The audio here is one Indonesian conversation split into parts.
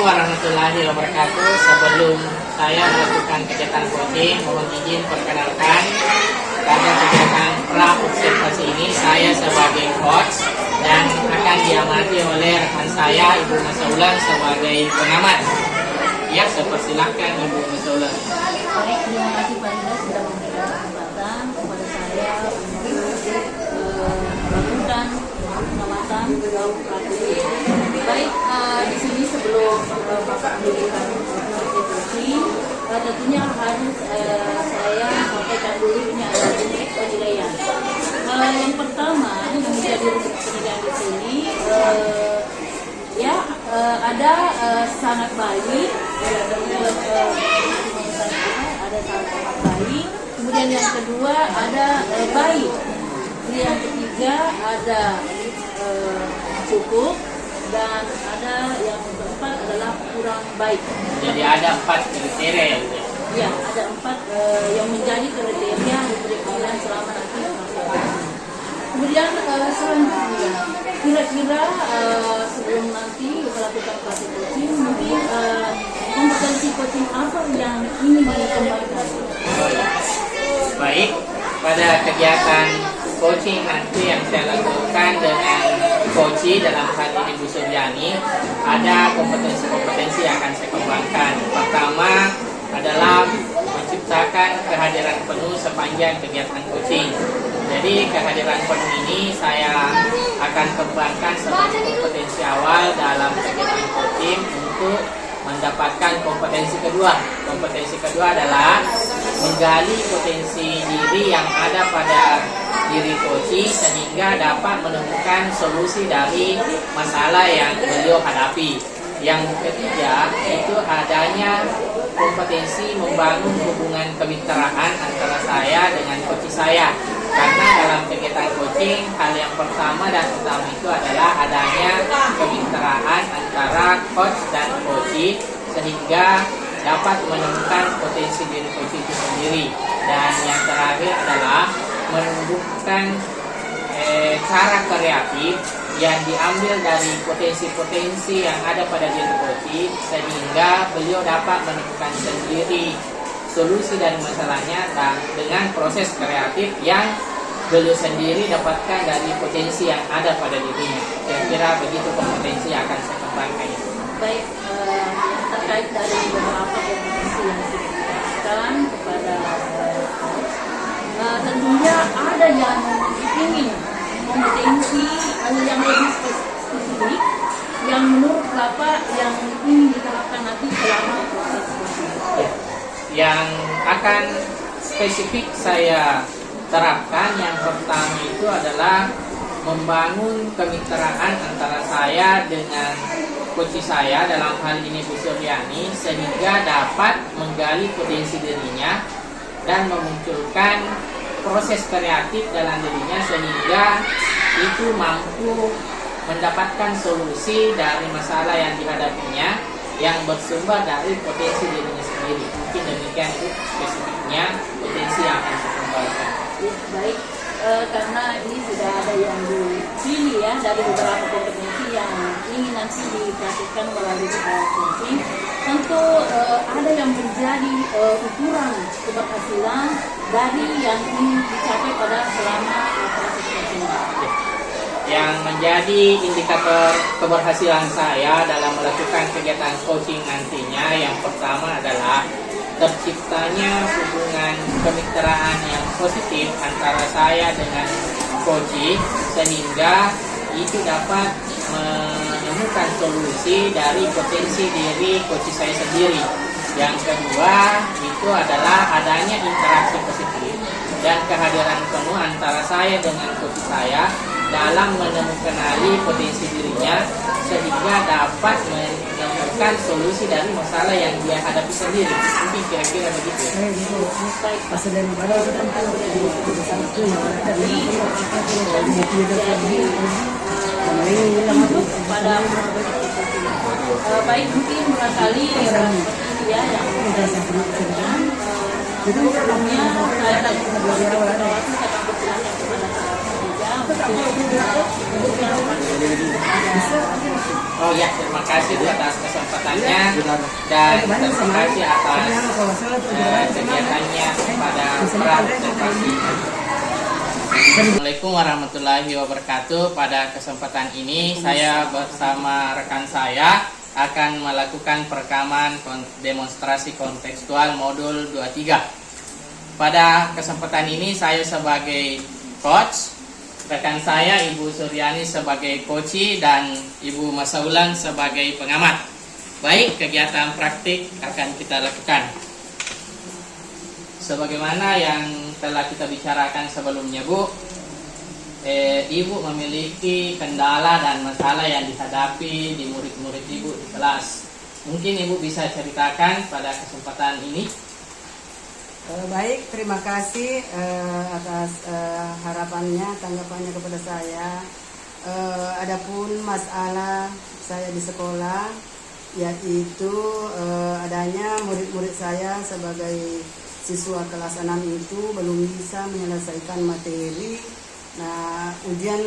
warahmatullahi wabarakatuh. Sebelum saya melakukan kegiatan coaching, mohon izin perkenalkan pada kegiatan pra-observasi ini saya sebagai coach dan akan diamati oleh rekan saya Ibu Masaulan sebagai pengamat. Ya, saya persilahkan Ibu Masaulan. Baik, terima kasih Pak Ida sudah memberikan kesempatan kepada saya untuk melakukan pengamatan dalam praktik. Baik, di sini sebelum Bapak memberikan presentasi, tentunya harus saya sampaikan dulu ini adalah indeks penilaian. Yang pertama yang menjadi penilaian di sini ada sangat baik, ada sangat baik. Kemudian yang kedua ada baik. Yang ketiga ada cukup, dan ada yang keempat adalah kurang baik. Jadi ada 4 kriteria ya Bu? Ya, ada 4 yang menjadi kriteria diberi penilaian selama nanti masa. Kemudian selanjutnya, kira-kira sebelum nanti melakukan praktik coaching, mungkin kompetensi coaching apa yang ingin dikembangkan? Baik, pada kegiatan coaching nanti yang saya lakukan dengan coach dalam hal ini Bu Surjani, ada kompetensi-kompetensi yang akan saya kembangkan. Pertama adalah menciptakan kehadiran penuh sepanjang kegiatan coaching. Jadi kehadiran penuh ini saya akan kembangkan sebagai kompetensi awal dalam kegiatan coaching untuk mendapatkan kompetensi kedua. Kompetensi kedua adalah menggali potensi diri yang ada pada diri coaching sehingga dapat menemukan solusi dari masalah yang beliau hadapi. Yang ketiga itu adanya kompetensi membangun hubungan kemitraan antara saya dengan coach saya. Karena dalam kegiatan coaching, hal yang pertama dan utama itu adalah adanya kemitraan antara coach dan coach sehingga dapat menemukan potensi diri coach itu sendiri. Dan yang terakhir adalah menumbuhkan cara kreatif yang diambil dari potensi-potensi yang ada pada diri coach sehingga beliau dapat menemukan sendiri solusi dari masalahnya dan dengan proses kreatif yang beliau sendiri dapatkan dari potensi yang ada pada dirinya. Saya kira begitu kompetensi yang akan saya kembangkan. Baik, terkait dari beberapa kompetensi yang diberikan kepada tentunya ada yang ingin kompetensi yang lebih spesifik yang menurut Bapak yang ingin diterapkan nanti selama proses coaching. Yang akan spesifik saya terapkan yang pertama itu adalah membangun kemitraan antara saya dengan coach saya, dalam hal ini Bu Surjani, sehingga dapat menggali potensi dirinya dan memunculkan proses kreatif dalam dirinya sehingga itu mampu mendapatkan solusi dari masalah yang dihadapinya yang bersumber dari potensi dirinya sendiri. Mungkin demikian itu spesifiknya potensi yang akan saya kembangkan. Baik, karena ini sudah ada yang dipilih ya dari beberapa kompetensi yang ingin nanti dipraktikkan melalui coaching. Tentu ada yang menjadi ukuran keberhasilan dari yang ingin dicapai pada selama proses coaching. Yang menjadi indikator keberhasilan saya dalam melakukan kegiatan coaching nantinya yang pertama adalah terciptanya hubungan kemitraan yang positif antara saya dengan coach sehingga itu dapat menemukan solusi dari potensi diri coach saya sendiri. Yang kedua itu adalah adanya interaksi positif dan kehadiran penuh antara saya dengan coach saya dalam menemukan potensi dirinya sehingga dapat menemukan solusi dari masalah yang dia hadapi sendiri. Mungkin kira-kira begitu. Baik, mungkin barangkali ya yang sebelumnya saya akan berterima kasih kepada Oh ya, terima kasih Bu atas kesempatannya dan terima kasih atas kegiatannya pada praobservasi. Assalamualaikum warahmatullahi wabarakatuh. Pada kesempatan ini saya bersama rekan saya akan melakukan perekaman demonstrasi kontekstual modul 23. Pada kesempatan ini saya sebagai coach, rekan saya Ibu Suryani sebagai coach dan Ibu Masaulan sebagai pengamat. Baik, kegiatan praktik akan kita lakukan. Sebagaimana yang telah kita bicarakan sebelumnya, Bu, Ibu memiliki kendala dan masalah yang dihadapi di murid-murid Ibu di kelas. Mungkin Ibu bisa ceritakan pada kesempatan ini. Baik, terima kasih atas harapannya, tanggapannya kepada saya. Adapun masalah saya di sekolah, yaitu adanya murid-murid saya sebagai siswa kelas 6 itu belum bisa menyelesaikan materi. Nah, ujian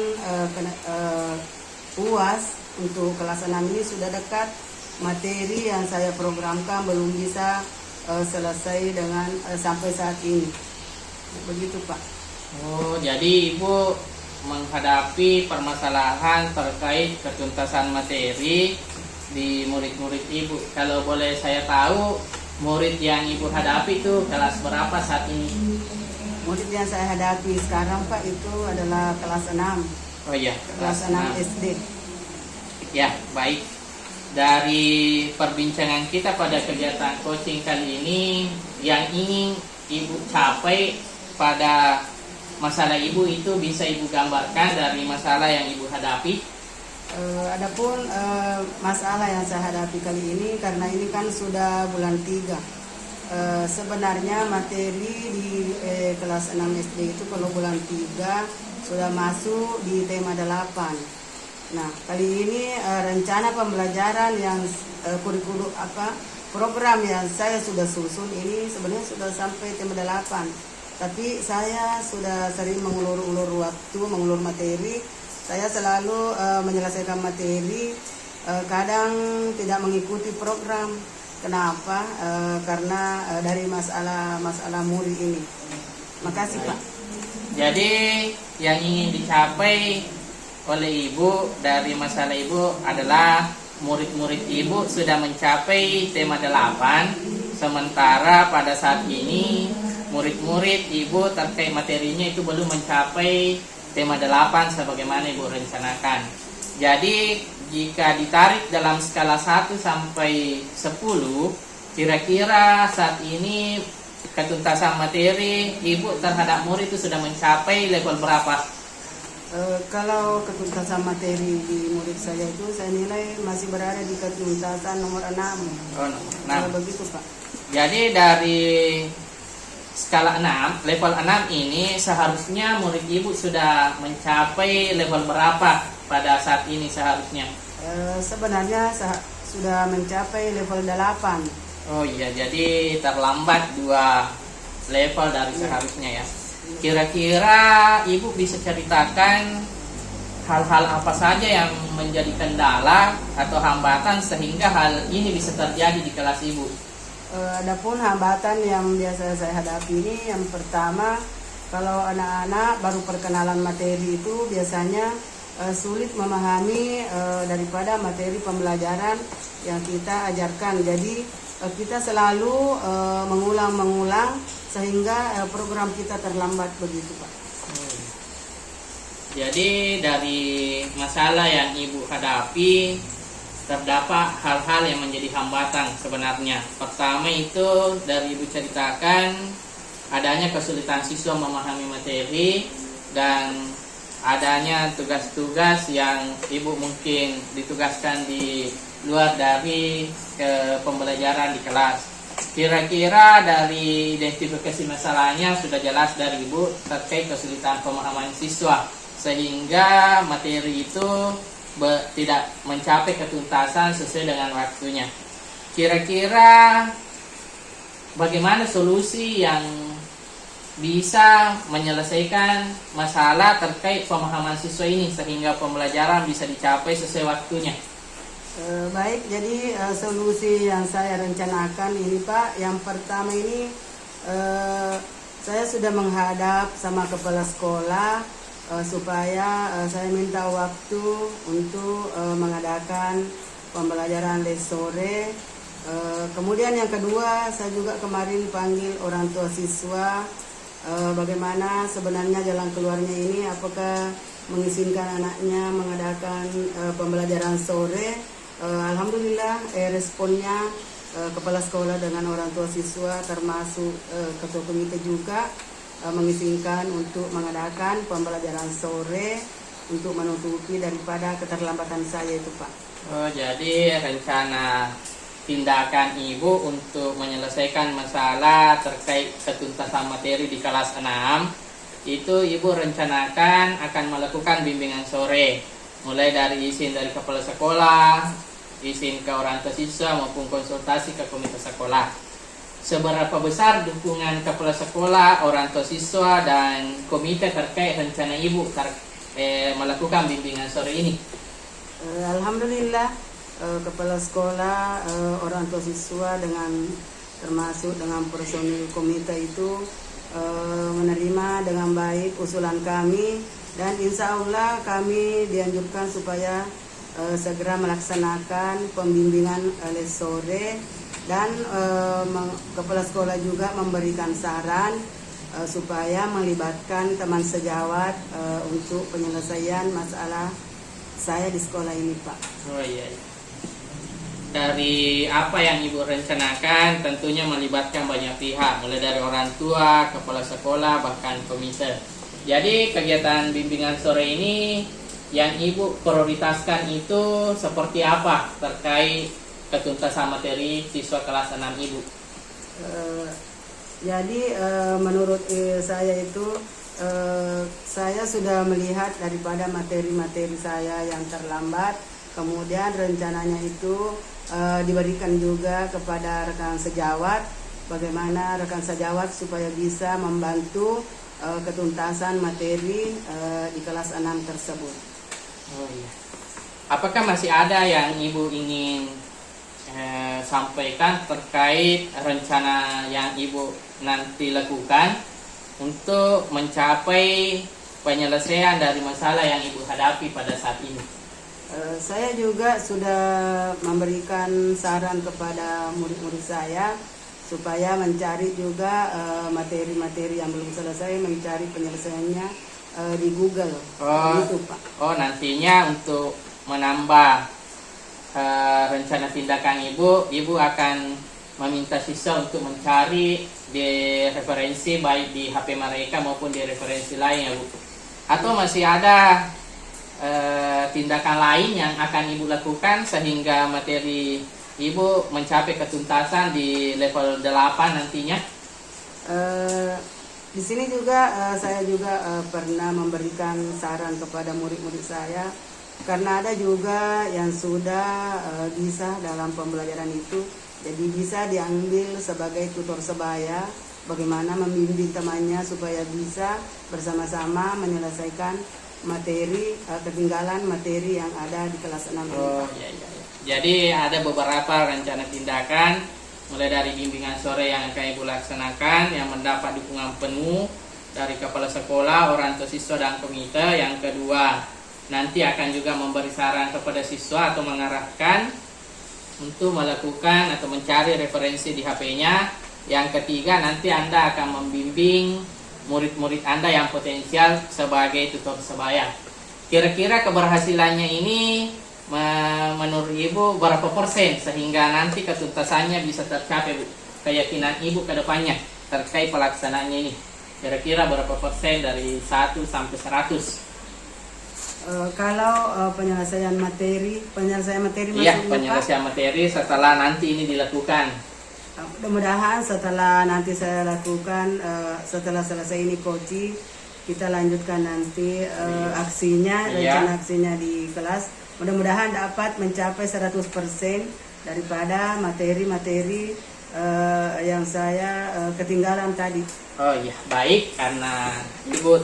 UAS untuk kelas 6 ini sudah dekat. Materi yang saya programkan belum bisa selesai dengan sampai saat ini. Begitu, Pak. Oh, jadi Ibu menghadapi permasalahan terkait ketuntasan materi di murid-murid Ibu. Kalau boleh saya tahu, murid yang Ibu hadapi itu kelas berapa saat ini? Murid yang saya hadapi sekarang, Pak, itu adalah kelas 6. Oh iya, Kelas 6 SD. Ya, baik. Dari perbincangan kita pada kegiatan coaching kali ini, yang ingin Ibu capai pada masalah Ibu itu bisa Ibu gambarkan dari masalah yang Ibu hadapi? Adapun masalah yang saya hadapi kali ini, karena ini kan sudah bulan 3. Sebenarnya materi di kelas 6 SD itu kalau bulan 3 sudah masuk di tema 8. Nah, kali ini rencana pembelajaran yang kurikulum program yang saya sudah susun ini sebenarnya sudah sampai tema 8. Tapi saya sudah sering mengulur-ulur waktu, mengulur materi. Saya selalu menyelesaikan materi, kadang tidak mengikuti program. Kenapa? Karena dari masalah murid ini. Makasih, Pak. Jadi yang ingin dicapai oleh Ibu dari masalah Ibu adalah murid-murid Ibu sudah mencapai tema 8, sementara pada saat ini murid-murid Ibu terkait materinya itu belum mencapai tema 8 sebagaimana Ibu rencanakan. Jadi jika ditarik dalam skala 1 sampai 10, kira-kira saat ini ketuntasan materi Ibu terhadap murid itu sudah mencapai level berapa? Kalau ketuntasan materi di murid saya itu saya nilai masih berada di ketuntasan nomor 6. Oh, nah. Begitu, Pak. Jadi dari skala 6, level 6 ini seharusnya murid Ibu sudah mencapai level berapa pada saat ini seharusnya? Sebenarnya sudah mencapai level 8. Oh iya, jadi terlambat 2 level dari seharusnya ya. Kira-kira Ibu bisa ceritakan hal-hal apa saja yang menjadi kendala atau hambatan sehingga hal ini bisa terjadi di kelas Ibu? Adapun hambatan yang biasa saya hadapi ini, yang pertama, kalau anak-anak baru perkenalan materi itu biasanya sulit memahami daripada materi pembelajaran yang kita ajarkan. Jadi kita selalu mengulang-mengulang sehingga program kita terlambat, begitu, Pak. Jadi dari masalah yang Ibu hadapi terdapat hal-hal yang menjadi hambatan sebenarnya. Pertama itu dari Ibu ceritakan adanya kesulitan siswa memahami materi dan adanya tugas-tugas yang Ibu mungkin ditugaskan di luar dari pembelajaran di kelas. Kira-kira dari identifikasi masalahnya sudah jelas dari Ibu terkait kesulitan pemahaman siswa sehingga materi itu tidak mencapai ketuntasan sesuai dengan waktunya. Kira-kira bagaimana solusi yang bisa menyelesaikan masalah terkait pemahaman siswa ini sehingga pembelajaran bisa dicapai sesuai waktunya? Baik, jadi solusi yang saya rencanakan ini Pak, yang pertama ini saya sudah menghadap sama kepala sekolah supaya saya minta waktu untuk mengadakan pembelajaran les sore. Kemudian yang kedua, saya juga kemarin panggil orang tua siswa, bagaimana sebenarnya jalan keluarnya ini, apakah mengizinkan anaknya mengadakan pembelajaran sore. Alhamdulillah responnya kepala sekolah dengan orang tua siswa termasuk ketua komite juga mengizinkan untuk mengadakan pembelajaran sore untuk menutupi daripada keterlambatan saya itu Pak. Oh, jadi rencana tindakan Ibu untuk menyelesaikan masalah terkait ketuntasan materi di kelas 6 itu Ibu rencanakan akan melakukan bimbingan sore, mulai dari izin dari kepala sekolah, izin ke orang tua siswa maupun konsultasi ke komite sekolah. Seberapa besar dukungan kepala sekolah, orang tua siswa, dan komite terkait rencana Ibu melakukan bimbingan sore ini? Alhamdulillah kepala sekolah, orang tua siswa dengan termasuk dengan personil komite itu menerima dengan baik usulan kami, dan insya Allah kami dianjurkan supaya segera melaksanakan pembimbingan les sore, dan kepala sekolah juga memberikan saran supaya melibatkan teman sejawat untuk penyelesaian masalah saya di sekolah ini Pak. Oh iya. Dari apa yang Ibu rencanakan tentunya melibatkan banyak pihak, mulai dari orang tua, kepala sekolah, bahkan komite. Jadi kegiatan bimbingan sore ini yang Ibu prioritaskan itu seperti apa terkait ketuntasan materi siswa kelas 6 Ibu? Jadi menurut saya itu saya sudah melihat daripada materi-materi saya yang terlambat, kemudian rencananya itu diberikan juga kepada rekan sejawat, bagaimana rekan sejawat supaya bisa membantu ketuntasan materi di kelas 6 tersebut. Oh iya. Apakah masih ada yang Ibu ingin sampaikan terkait rencana yang Ibu nanti lakukan untuk mencapai penyelesaian dari masalah yang Ibu hadapi pada saat ini? Saya juga sudah memberikan saran kepada murid-murid saya supaya mencari juga materi-materi yang belum selesai, mencari penyelesaiannya di Google. Gitu, Pak. Oh, nantinya untuk menambah rencana tindakan Ibu akan meminta siswa untuk mencari di referensi baik di HP mereka maupun di referensi lain ya Bu. Atau masih ada tindakan lain yang akan Ibu lakukan sehingga materi Ibu mencapai ketuntasan di level 8 nantinya? Di sini juga saya juga pernah memberikan saran kepada murid-murid saya, karena ada juga yang sudah bisa dalam pembelajaran itu, jadi bisa diambil sebagai tutor sebaya, bagaimana membimbing temannya supaya bisa bersama-sama menyelesaikan materi, ketinggalan materi yang ada di kelas 6 ini. Oh, iya. Jadi ada beberapa rencana tindakan, mulai dari bimbingan sore yang akan Ibu laksanakan yang mendapat dukungan penuh dari kepala sekolah, orang tua siswa, dan komite. Yang kedua, nanti akan juga memberi saran kepada siswa atau mengarahkan untuk melakukan atau mencari referensi di HP-nya. Yang ketiga, nanti Anda akan membimbing murid-murid Anda yang potensial sebagai tutor sebaya. Kira-kira keberhasilannya ini menurut Ibu berapa persen sehingga nanti ketuntasannya bisa tercapai, Bu? Keyakinan Ibu ke depannya terkait pelaksanaannya ini. Kira-kira berapa persen dari 1 sampai 100? Kalau penyelesaian materi Iya, penyelesaian materi setelah nanti ini dilakukan. Mudah-mudahan setelah nanti saya lakukan, setelah selesai ini coaching, kita lanjutkan nanti aksinya, rencana aksinya di kelas. Mudah-mudahan dapat mencapai 100% daripada materi-materi yang saya ketinggalan tadi. Oh iya, baik. Karena Ibu,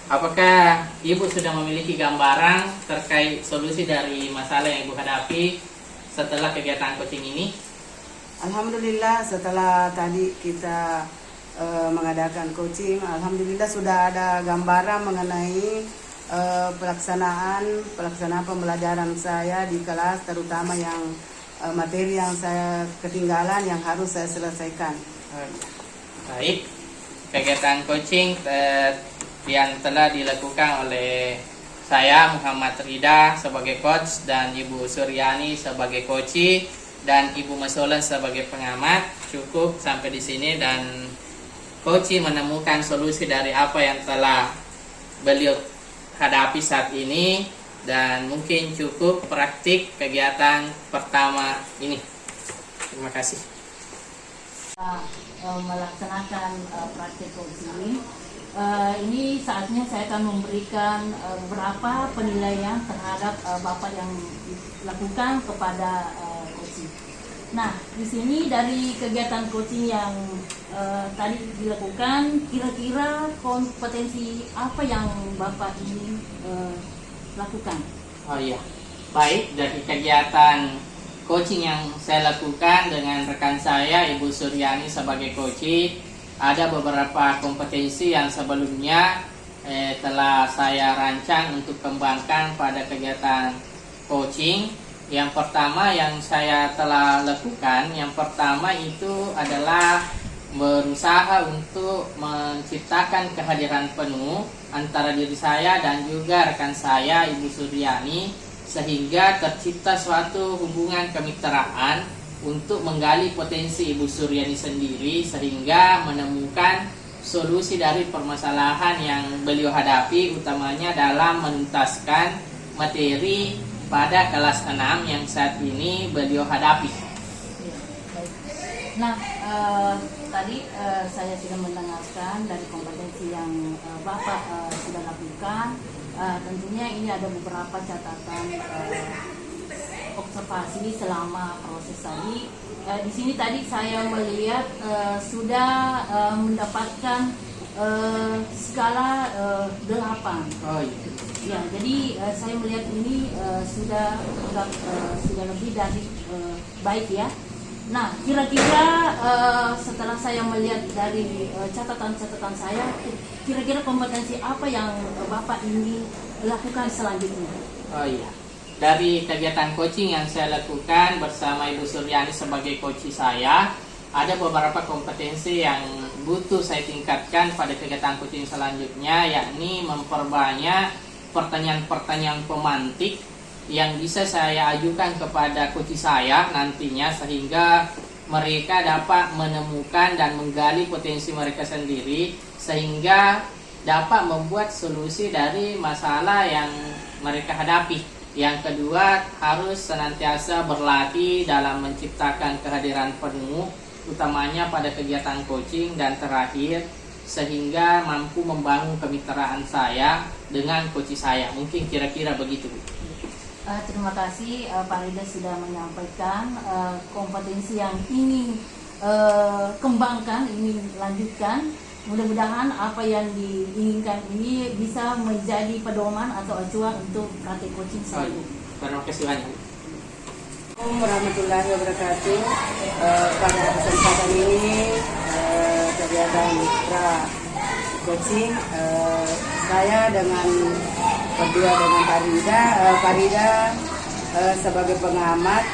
apakah Ibu sudah memiliki gambaran terkait solusi dari masalah yang Ibu hadapi setelah kegiatan coaching ini? Alhamdulillah, setelah tadi kita mengadakan coaching, alhamdulillah sudah ada gambaran mengenai pelaksanaan pembelajaran saya di kelas, terutama yang materi yang saya ketinggalan yang harus saya selesaikan. Baik, kegiatan coaching yang telah dilakukan oleh saya Muhammad Rida sebagai coach dan Ibu Suryani sebagai coach dan Ibu Masolan sebagai pengamat cukup sampai di sini, dan coach menemukan solusi dari apa yang telah beliau hadapi saat ini, dan mungkin cukup praktik kegiatan pertama ini. Terima kasih. Melaksanakan praktik coaching ini saatnya saya akan memberikan beberapa penilaian terhadap Bapak yang dilakukan kepada coaching. Nah, di sini dari kegiatan coaching yang tadi dilakukan, kira-kira kompetensi apa yang Bapak ini lakukan? Oh iya, baik. Dari kegiatan coaching yang saya lakukan dengan rekan saya Ibu Suryani sebagai coach, ada beberapa kompetensi yang sebelumnya telah saya rancang untuk kembangkan pada kegiatan coaching. Yang pertama yang saya telah lakukan, yang pertama itu adalah berusaha untuk menciptakan kehadiran penuh antara diri saya dan juga rekan saya Ibu Suryani, sehingga tercipta suatu hubungan kemitraan untuk menggali potensi Ibu Suryani sendiri, sehingga menemukan solusi dari permasalahan yang beliau hadapi, utamanya dalam menuntaskan materi pada kelas 6 yang saat ini beliau hadapi. Ya, baik. Nah, tadi saya sudah mendengarkan dari kompetensi yang Bapak sudah lakukan. Tentunya ini ada beberapa catatan observasi selama proses tadi. Di sini tadi saya melihat sudah mendapatkan skala 8. Oh iya. Ya, jadi saya melihat ini sudah lebih dari baik ya. Nah, kira-kira setelah saya melihat dari catatan-catatan saya, kira-kira kompetensi apa yang Bapak ini lakukan selanjutnya? Oh iya. Dari kegiatan coaching yang saya lakukan bersama Ibu Suryani sebagai coach saya, ada beberapa kompetensi yang butuh saya tingkatkan pada kegiatan coaching selanjutnya, yakni memperbanyak pertanyaan-pertanyaan pemantik yang bisa saya ajukan kepada coach saya nantinya, sehingga mereka dapat menemukan dan menggali potensi mereka sendiri, sehingga dapat membuat solusi dari masalah yang mereka hadapi. Yang kedua, harus senantiasa berlatih dalam menciptakan kehadiran penuh, utamanya pada kegiatan coaching. Dan terakhir, sehingga mampu membangun kemitraan saya dengan coach saya. Mungkin kira-kira begitu, Bu. Terima kasih Pak Rida sudah menyampaikan kompetensi yang ingin kembangkan, ingin lanjutkan. Mudah-mudahan apa yang diinginkan ini bisa menjadi pedoman atau acuan untuk praktik coaching selanjutnya. Terima kasih banyak. Assalamualaikum warahmatullahi wabarakatuh. Pada kesempatan ini kegiatan mitra coaching, saya berdua dengan Pak Rida sebagai pengamat,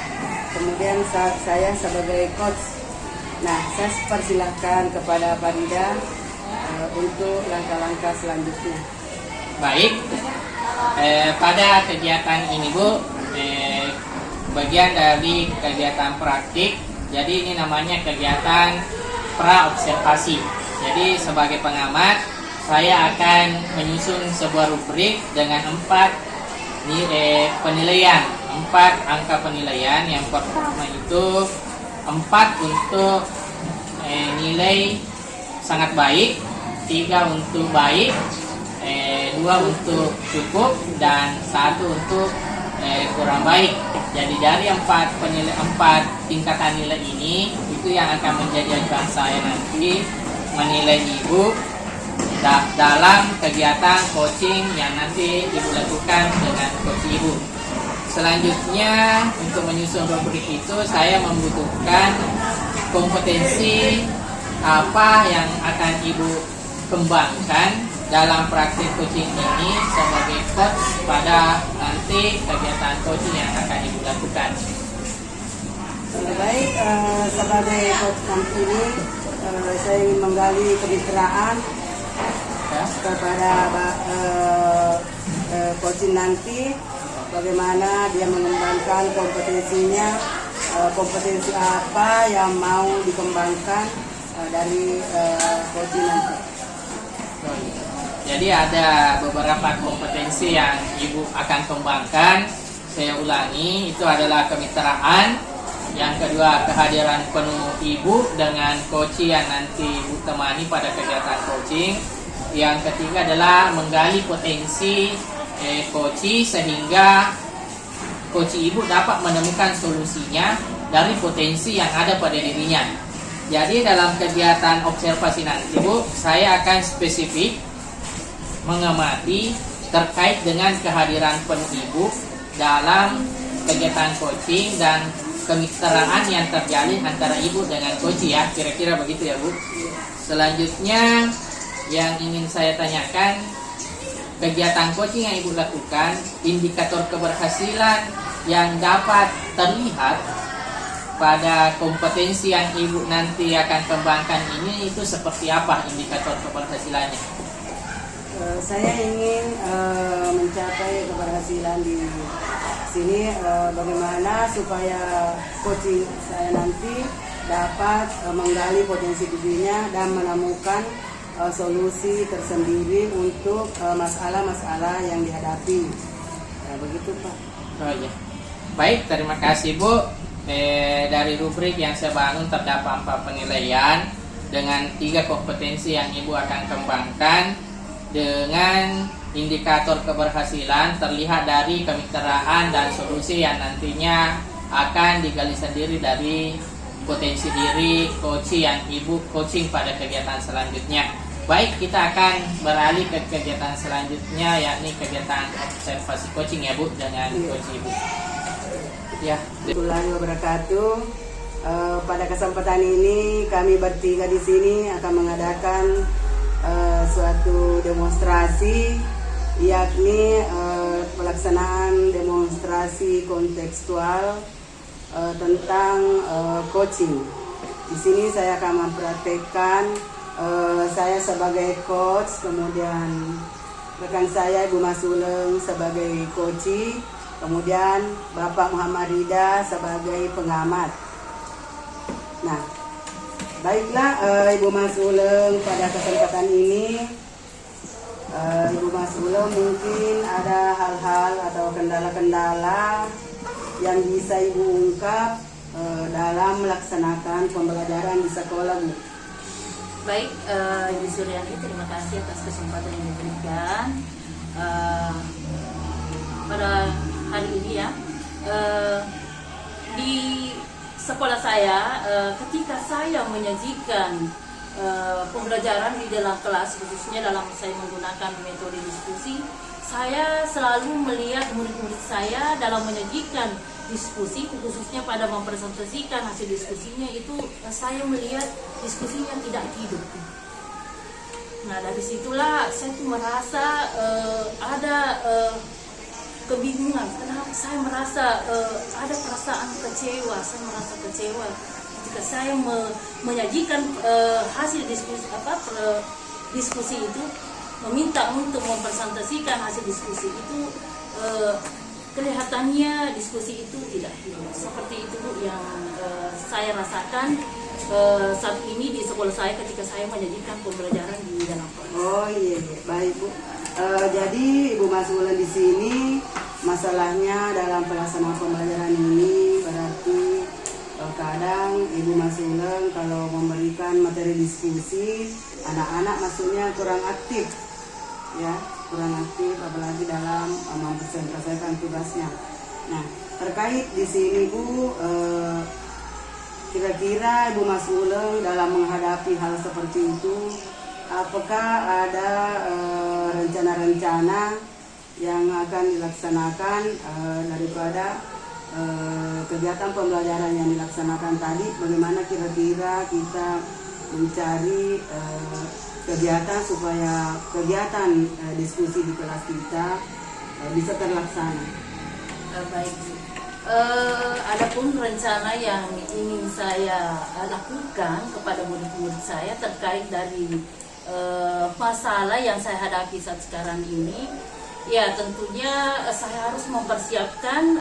kemudian saya sebagai coach. Nah, saya persilahkan kepada Pak Rida untuk langkah-langkah selanjutnya. Baik, pada kegiatan ini, Bu, bagian dari kegiatan praktik. Jadi ini namanya kegiatan pra-observasi. Jadi sebagai pengamat, saya akan menyusun sebuah rubrik dengan 4 penilaian, 4 angka penilaian. Yang pertama itu 4 untuk nilai sangat baik, 3 untuk baik, 2 untuk cukup, dan 1 untuk kurang baik. Jadi dari 4 tingkatan nilai ini, itu yang akan menjadi acuan saya nanti menilai ibu dalam kegiatan coaching yang nanti ibu lakukan dengan coach ibu. Selanjutnya untuk menyusun rubrik itu saya membutuhkan kompetensi apa yang akan ibu kembangkan dalam praktik coaching ini sebagai coach pada nanti kegiatan coaching yang akan ibu lakukan. Baik, sebagai coach nanti ini saya ingin menggali kemitraan kepada coaching nanti, bagaimana dia mengembangkan kompetensinya, kompetensi apa yang mau dikembangkan dari coaching nanti. Jadi ada beberapa kompetensi yang ibu akan kembangkan. Saya ulangi, itu adalah kemitraan. Yang kedua, kehadiran penuh ibu dengan coach yang nanti ibu temani pada kegiatan coaching. Yang ketiga adalah menggali potensi coach sehingga coach ibu dapat menemukan solusinya dari potensi yang ada pada dirinya. Jadi dalam kegiatan observasi nanti Bu, saya akan spesifik mengamati terkait dengan kehadiran penuh ibu dalam kegiatan coaching dan kemitraan yang terjalin antara ibu dengan coach ya, kira-kira begitu ya Bu. Selanjutnya yang ingin saya tanyakan, kegiatan coaching yang ibu lakukan, indikator keberhasilan yang dapat terlihat pada kompetensi yang ibu nanti akan kembangkan ini itu seperti apa indikator keberhasilannya? Saya ingin mencapai keberhasilan di sini, bagaimana supaya coaching saya nanti dapat menggali potensi dirinya dan menemukan solusi tersendiri untuk masalah-masalah yang dihadapi. Nah, begitu Pak. Oh iya. Baik, terima kasih Bu. Dari rubrik yang saya bangun terdapat 4 penilaian dengan 3 kompetensi yang ibu akan kembangkan dengan indikator keberhasilan terlihat dari kemitraan dan solusi yang nantinya akan digali sendiri dari potensi diri coach yang ibu coaching pada kegiatan selanjutnya. Baik, kita akan beralih ke kegiatan selanjutnya, yakni kegiatan observasi coaching ya Bu dengan coach ibu. Ya, Warahmatullahi wabarakatuh. Pada kesempatan ini kami bertiga di sini akan mengadakan suatu demonstrasi, yakni pelaksanaan demonstrasi kontekstual tentang coaching. Di sini saya akan mempraktekkan saya sebagai coach, kemudian rekan saya Ibu Masuleng sebagai coach, kemudian Bapak Muhammad Rida sebagai pengamat. Nah, baiklah Ibu Masuleng, pada kesempatan ini Ibu Masuleng mungkin ada hal-hal atau kendala-kendala yang bisa Ibu ungkap dalam melaksanakan pembelajaran di sekolah Bu. Baik, Ibu Suryani, terima kasih atas kesempatan yang diberikan. Pada hari ini ya, di sekolah saya, ketika saya menyajikan pembelajaran di dalam kelas, khususnya dalam saya menggunakan metode diskusi, saya selalu melihat murid-murid saya dalam menyajikan diskusi, khususnya pada mempresentasikan hasil diskusinya itu, saya melihat diskusinya tidak hidup. Nah, dari situlah saya tuh merasa ada kebingungan. Kenapa saya merasa ada perasaan kecewa? Saya merasa kecewa ketika saya menyajikan hasil diskusi diskusi itu, meminta untuk mempresentasikan hasil diskusi itu, kelihatannya diskusi itu tidak hidup. Seperti itu yang saya rasakan saat ini di sekolah saya ketika saya menyajikan pembelajaran di dalam kelas. Oh iya, baik Bu. Jadi Ibu Masuleng di sini masalahnya dalam pelaksanaan pembelajaran ini berarti kadang Ibu Masuleng kalau memberikan materi diskusi, anak-anak maksudnya kurang aktif, ya, kurang aktif apalagi dalam mempresentasikan tugasnya. Nah, terkait di sini Bu, kira-kira Ibu Mas Uleng dalam menghadapi hal seperti itu, apakah ada rencana-rencana yang akan dilaksanakan daripada kegiatan pembelajaran yang dilaksanakan tadi? Bagaimana kira-kira kita mencari kegiatan supaya kegiatan diskusi di kelas kita bisa terlaksana? Baik, Bu. Adapun rencana yang ingin saya lakukan kepada murid-murid saya terkait dari masalah yang saya hadapi saat sekarang ini, ya tentunya saya harus mempersiapkan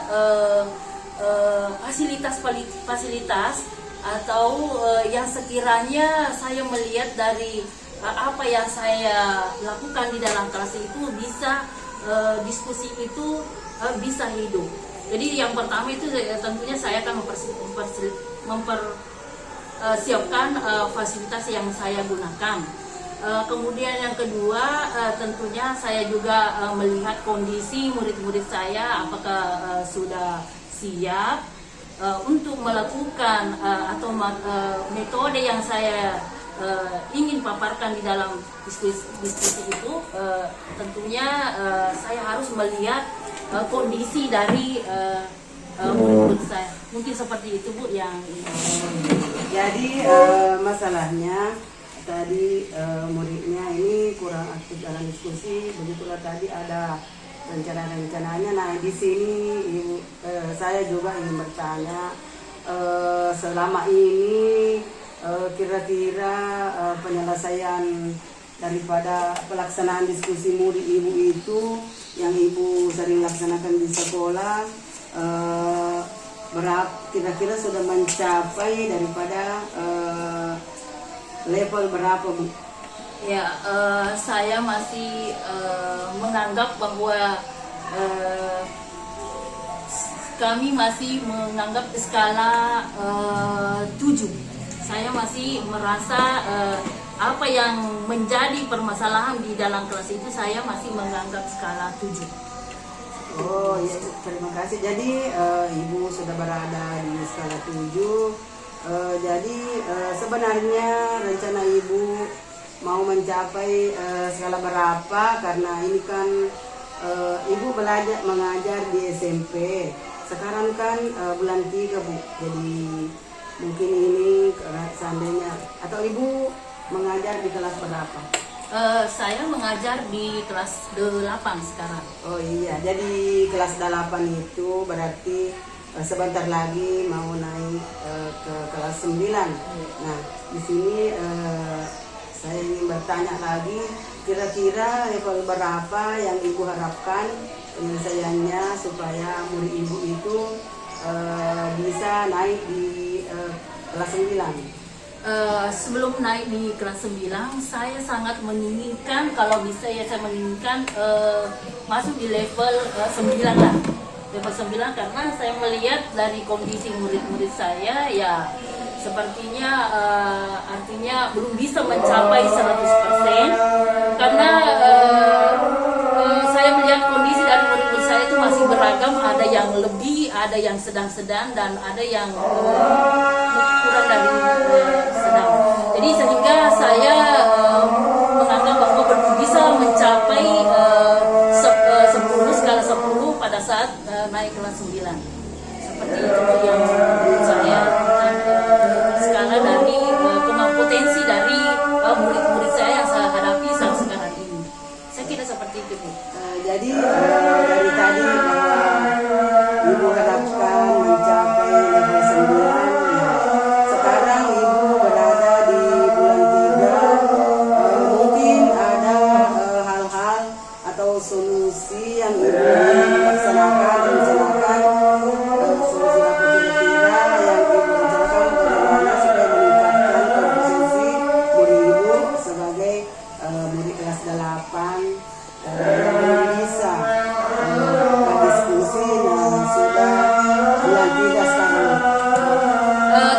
fasilitas atau yang sekiranya saya melihat dari apa yang saya lakukan di dalam kelas itu bisa diskusi itu bisa hidup. Jadi yang pertama itu tentunya saya akan mempersiapkan fasilitas yang saya gunakan. Kemudian yang kedua, tentunya saya juga melihat kondisi murid-murid saya apakah sudah siap untuk melakukan atau metode yang saya ingin paparkan di dalam diskusi itu. Tentunya saya harus melihat kondisi dari murid-murid saya. Mungkin seperti itu, Bu, yang Jadi masalahnya tadi muridnya ini kurang aktif dalam diskusi, begitulah tadi ada rencana-rencananya. Nah, di sini Ibu, saya juga ingin bertanya, selama ini kira-kira penyelesaian daripada pelaksanaan diskusi murid Ibu itu yang Ibu sering laksanakan di sekolah, kira-kira sudah mencapai daripada level berapa, Bu? ya saya masih menganggap bahwa kami masih menganggap skala 7. Saya masih merasa apa yang menjadi permasalahan di dalam kelas itu saya masih menganggap skala 7. Oh ya, terima kasih. Jadi Ibu sudah berada di skala 7. Jadi sebenarnya rencana Ibu mau mencapai skala berapa? Karena ini kan Ibu mengajar di SMP. Sekarang kan bulan 3, Bu. Jadi mungkin ini seandainya, atau Ibu mengajar di kelas berapa? Saya mengajar di kelas 8 sekarang. Oh iya, jadi kelas 8 itu berarti sebentar lagi mau naik ke kelas 9. Nah, di sini saya ingin bertanya lagi, kira-kira level berapa yang Ibu harapkan penyelesaiannya supaya murid Ibu itu bisa naik di kelas 9? Sebelum naik di kelas 9, saya sangat menginginkan, kalau bisa ya saya menginginkan masuk di level 9 lah. Level 9 karena saya melihat dari kondisi murid-murid saya, ya sepertinya artinya belum bisa mencapai 100%. Karena saya melihat kondisi dari murid-murid saya itu masih beragam, ada yang lebih, ada yang sedang-sedang, dan ada yang kurang dari sedang. Jadi sehingga saya menganggap bahwa belum bisa mencapai 10 skala 10 pada saat naik kelas 9. Seperti itu yang menurut saya skala dari potensi dari murid-murid saya yang saya hadapi saat sekarang ini. Saya kira seperti itu, Bu. Jadi dari tadi Ibu harapkan mencapai level 9. Sekarang Ibu berada di bulan 3. Mungkin ada hal-hal atau solusi yang Ibu laksanakan, rencanakan, solusi apa kira-kira yang Ibu rencanakan bagaimana supaya meningkatkan kompetensi murid Ibu sebagai murid kelas 8 yang belum bisa berdiskusi yang sudah bulan 3 sekarang.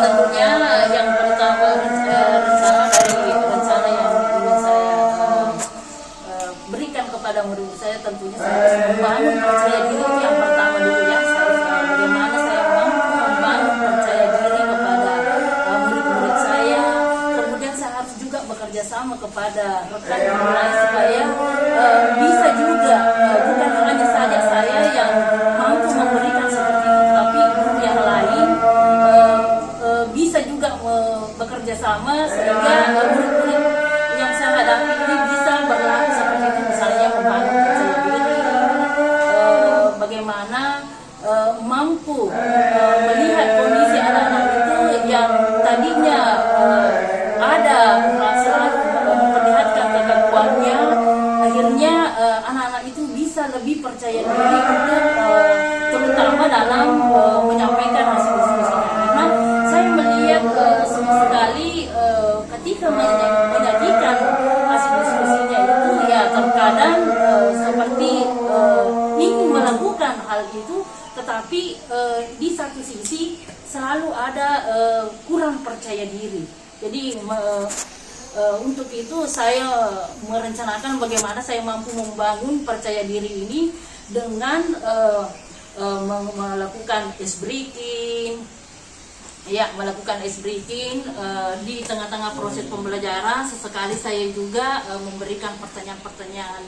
Tentunya yang pertama rencana yang ingin saya berikan kepada murid saya, tentunya saya harus membangun percaya diri. Itu yang pertama dulu ya. Bagaimana saya mampu membangun percaya diri kepada kepada rekan yang lain supaya bisa juga bukan hanya saja saya yang mampu memberikan seperti itu, tapi guru yang lain bisa juga bekerja sama sehingga murid-murid yang saya hadapi ini bisa berlaku seperti itu, misalnya membangun percaya diri, bagaimana mampu melihat kondisi anak-anak itu yang tadinya ada selalu memperlihatkan kekaguannya, akhirnya anak-anak itu bisa lebih percaya diri untuk terutama dalam menyampaikan hasil diskusinya. Karena saya melihat sekali ketika menyajikan hasil diskusinya itu ya terkadang seperti ingin melakukan hal itu, tetapi di satu sisi selalu ada kurang percaya diri. Jadi untuk itu saya merencanakan bagaimana saya mampu membangun percaya diri ini dengan melakukan ice breaking, ya, melakukan ice breaking di tengah-tengah proses pembelajaran. Sesekali saya juga memberikan pertanyaan-pertanyaan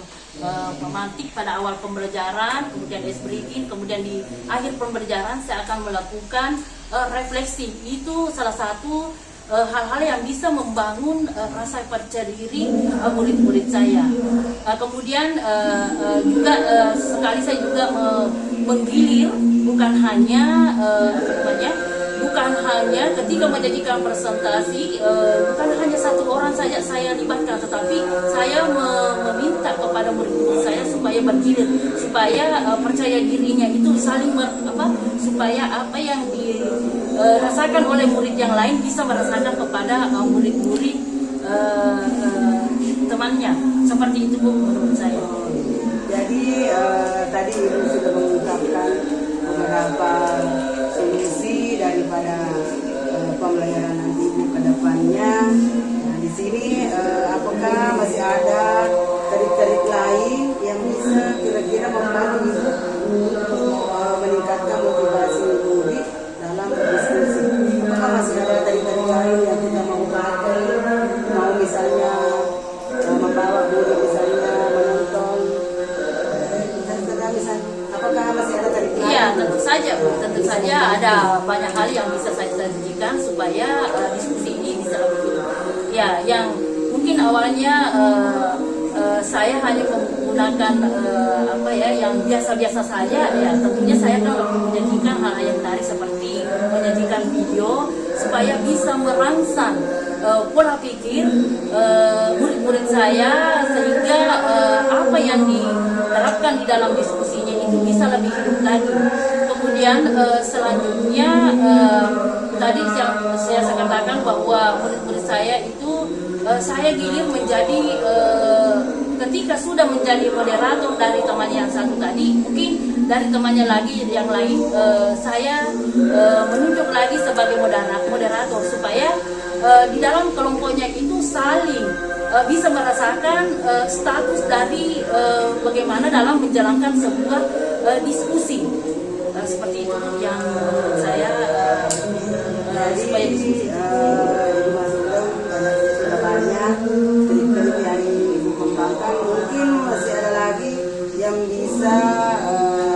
pemantik pada awal pembelajaran, kemudian ice breaking, kemudian di akhir pembelajaran saya akan melakukan refleksi. Itu salah satu hal-hal yang bisa membangun rasa percaya diri murid-murid saya. Kemudian juga sekali saya juga menggilir, bukan hanya ketika menjadikan presentasi, bukan hanya satu orang saja saya libatkan, tetapi saya meminta kepada murid-murid saya supaya bergilir, supaya percaya dirinya itu saling supaya apa yang dirasakan oleh murid yang lain bisa merasakan kepada murid-murid temannya. Seperti itu Bu, menurut saya. Jadi tadi Ibu sudah mengungkapkan beberapa solusi daripada pembelajaran nanti Ibu ke depannya. Nah, di sini apakah masih ada trik-trik lain yang bisa kira-kira membantu Ibu untuk meningkatkan motivasi murid dalam diskusi? Apakah masih ada trik-trik lain yang kita mau pakai? Mau misalnya membawa murid misalnya menonton, apakah masih ada trik lain? Iya, tentu saja ada banyak hal yang bisa saya sajikan supaya diskusi ini bisa lebih hidup. Ya, yang mungkin awalnya saya hanya menggunakan yang biasa-biasa saja, ya tentunya saya akan lebih menyajikan hal yang menarik seperti menyajikan video supaya bisa merangsang pola pikir murid-murid saya sehingga apa yang diterapkan di dalam diskusinya itu bisa lebih hidup lagi. Kemudian selanjutnya tadi yang saya katakan bahwa murid-murid saya itu saya gilir menjadi ketika sudah menjadi moderator dari temannya yang satu tadi, mungkin dari temannya lagi yang lain saya menunjuk lagi sebagai moderator supaya di dalam kelompoknya itu saling bisa merasakan status dari bagaimana dalam menjalankan sebuah diskusi. Seperti itu yang menurut saya supaya diskusi. Sudah banyak trik-trik yang Ibu kembangkan. Mungkin masih ada lagi yang bisa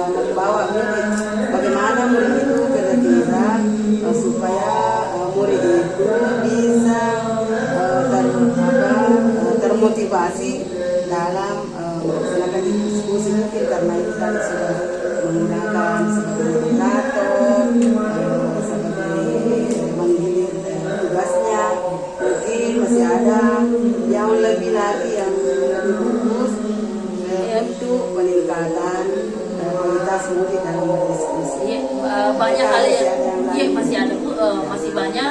membawa murid. Bagaimana murid itu kira-kira supaya murid itu bisa termotivasi dalam melaksanakan diskusi, mungkin karena itu tadi sudah menggunakan sebagai moderator, sebagai menggilir tugasnya. Mungkin masih ada yang lebih lagi yang lebih bagus untuk peningkatan kualitas murid dalam berdiskusi. Banyak hal yang masih ada Bu, masih banyak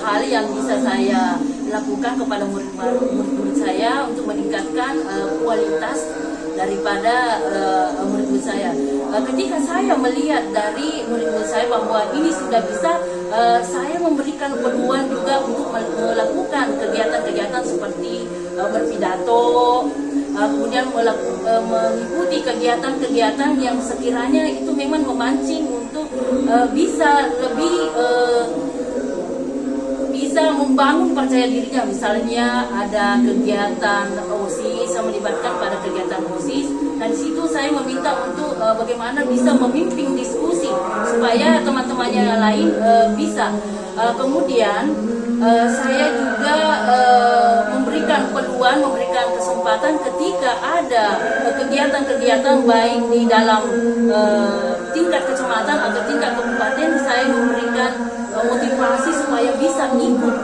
hal yang bisa saya lakukan kepada murid-murid saya untuk meningkatkan kualitas daripada murid-murid saya. Ketika saya melihat dari murid-murid saya bahwa ini sudah bisa, saya memberikan peluang juga untuk melakukan kegiatan-kegiatan seperti berpidato, kemudian mengikuti kegiatan-kegiatan yang sekiranya itu memang memancing untuk bisa bisa membangun percaya dirinya. Misalnya ada kegiatan OSIS, saya melibatkan pada kegiatan OSIS, dan di situ saya meminta untuk bagaimana bisa memimpin diskusi supaya teman-temannya yang lain bisa. Kemudian saya juga memberikan peluang, memberikan kesempatan ketika ada kegiatan-kegiatan baik di dalam tingkat kecamatan atau tingkat kabupaten, saya memberikan motivasi supaya bisa ikut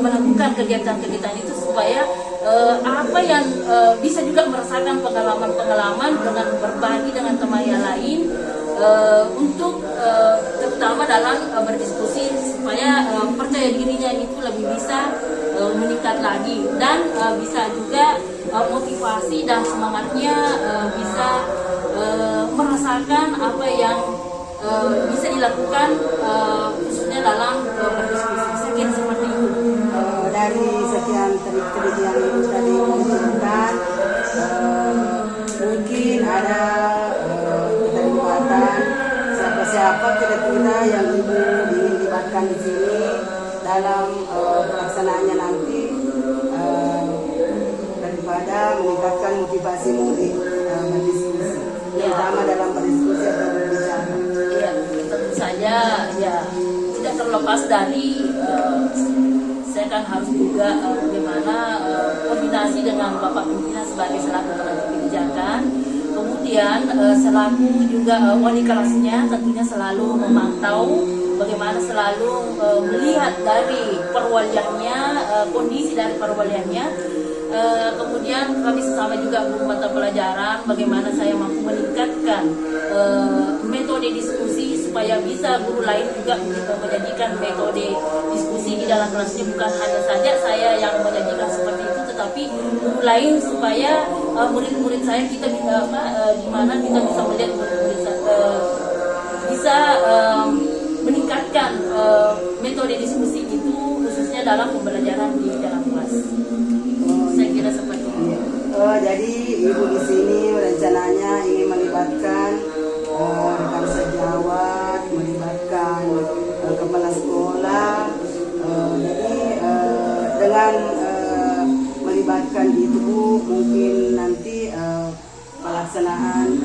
melakukan kegiatan-kegiatan itu, supaya apa yang bisa juga merasakan pengalaman-pengalaman dengan berbagi dengan teman yang lain, untuk terutama dalam berdiskusi supaya percaya dirinya itu lebih bisa meningkat lagi, dan bisa juga motivasi dan semangatnya bisa merasakan apa yang bisa dilakukan khususnya dalam berdiskusi. Sekian seperti itu. Dari sekian trik-trik yang Ibu tadi menunjukkan, mungkin ada keterlibatan siapa-siapa kira-kira yang Ibu ingin libatkan di sini dalam pelaksanaannya nanti, daripada meningkatkan motivasi murid berdiskusi, terutama dalam berdiskusi atau berbicara. Ya, tentu saja ya tidak terlepas dari saya kan harus juga bagaimana koordinasi dengan Bapak Pimpinan sebagai selaku penentu kebijakan, kemudian selaku juga wali kelasnya tentunya selalu memantau bagaimana, selalu melihat dari perwaliannya, kondisi dari perwaliannya. Kemudian kami sesama juga guru mata pelajaran bagaimana saya mampu meningkatkan metode diskusi supaya bisa guru lain juga menjadikan metode diskusi di dalam kelasnya, bukan hanya saja saya yang menyajikan seperti itu, tetapi guru lain, supaya murid-murid saya kita bisa gimana kita bisa melihat murid-murid bisa meningkatkan metode diskusi itu khususnya dalam pembelajaran di dalam kelas. Saya kira seperti itu. Jadi Ibu di sini rencananya ingin melibatkan rekan sejawat, melibatkan kepala sekolah. Jadi dengan melibatkan itu mungkin nanti pelaksanaan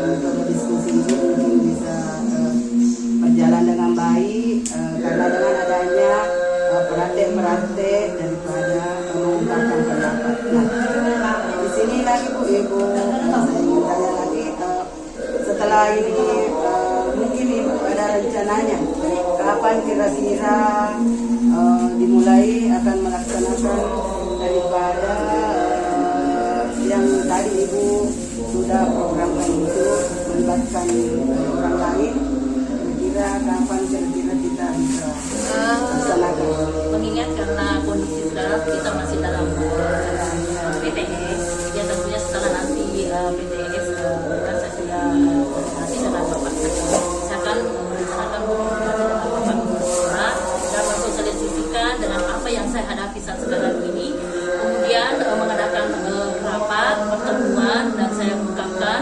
untuk berdiskusi itu mungkin bisa berjalan dengan baik, karena dengan adanya praktek-praktek daripada mengungkapkan pendapat. Nah, di sini lagi Ibu saya ingin tanya lagi, setelah ini mungkin Ibu ada rencananya kapan kira-kira dimulai akan melaksanakan daripada yang tadi Ibu sudah programkan itu, melibatkan orang lain, kira-kira kapan kira-kira kita bisa laksanakan? Mengingat karena kondisi sekarang kita masih dalam PTS, ya tentunya setelah nanti PTS kan saya sudah koordinasi dengan Bapak. Saya akan merencanakan komunikasi dengan Bapak Gubernur dan mensosialisasikan dengan apa yang saya hadapi saat sekarang ini. Kemudian mengadakan rapat pertemuan dan saya ungkapkan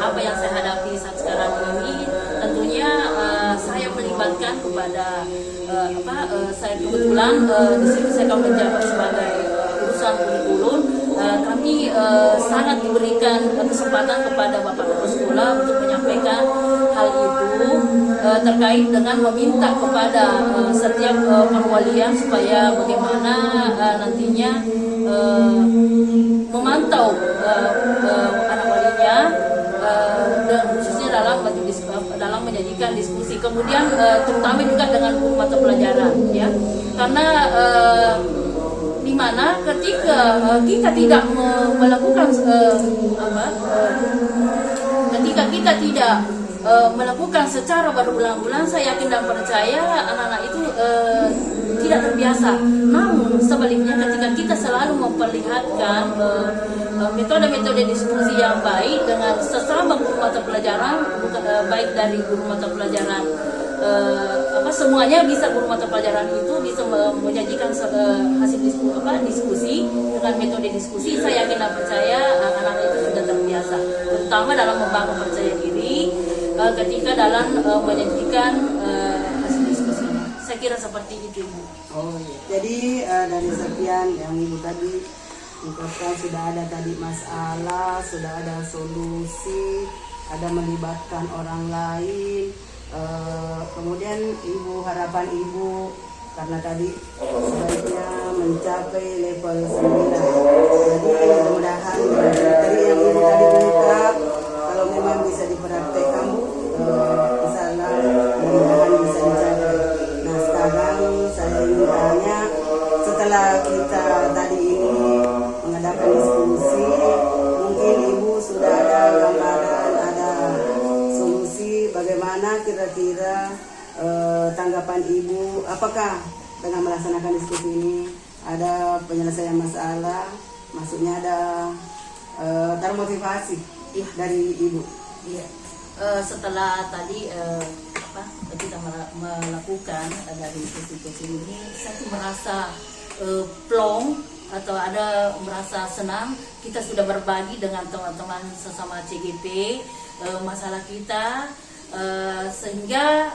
apa yang saya hadapi saat sekarang ini. Tentunya saya melibatkan kepada saya kebetulan di sini saya akan menjabat sebagai urusan kurikulum. Kami sangat diberikan kesempatan kepada Bapak Kepala Sekolah untuk menyampaikan hal itu terkait dengan meminta kepada setiap perwalian supaya bagaimana nantinya memantau anak walinya dan khususnya dalam menyajikan diskusi, kemudian terutama juga dengan guru mata pelajaran, ya, karena di mana ketika kita tidak melakukan ketika kita tidak melakukan secara berulang-ulang, saya yakin dan percaya anak-anak itu tidak terbiasa. Namun sebaliknya ketika kita selalu memperlihatkan metode-metode diskusi yang baik dengan sesama guru mata pelajaran, baik dari guru mata pelajaran semuanya bisa, guru mata pelajaran itu bisa menyajikan hasil diskusi dengan metode diskusi. Saya yakin dan percaya anak-anak itu sudah terbiasa, terutama dalam membangun percaya diri ketika dalam menyajikan hasil diskusinya. Saya kira seperti itu, Bu. Oh iya. Jadi dari sekian yang Ibu tadi ungkapkan, sudah ada tadi masalah, sudah ada solusi, ada melibatkan orang lain. Kemudian Ibu, harapan Ibu karena tadi sebaiknya mencapai level 9. Jadi mudah-mudahan dari yang Ibu tadi ungkap, kalau memang bisa dipraktekkan Bu, insya Allah mudah-mudahan bisa dicapai. Nah sekarang saya ingin tanya, setelah kita tadi ini mengadakan diskusi, mungkin Ibu sudah ada gambaran, ada solusi bagaimana kira-kira tanggapan Ibu, apakah dengan melaksanakan diskusi ini ada penyelesaian masalah, maksudnya ada termotivasi dari Ibu? Iya. Setelah tadi kita melakukan dari diskusi ini, saya tuh merasa plong atau ada merasa senang. Kita sudah berbagi dengan teman-teman sesama CGP masalah kita, sehingga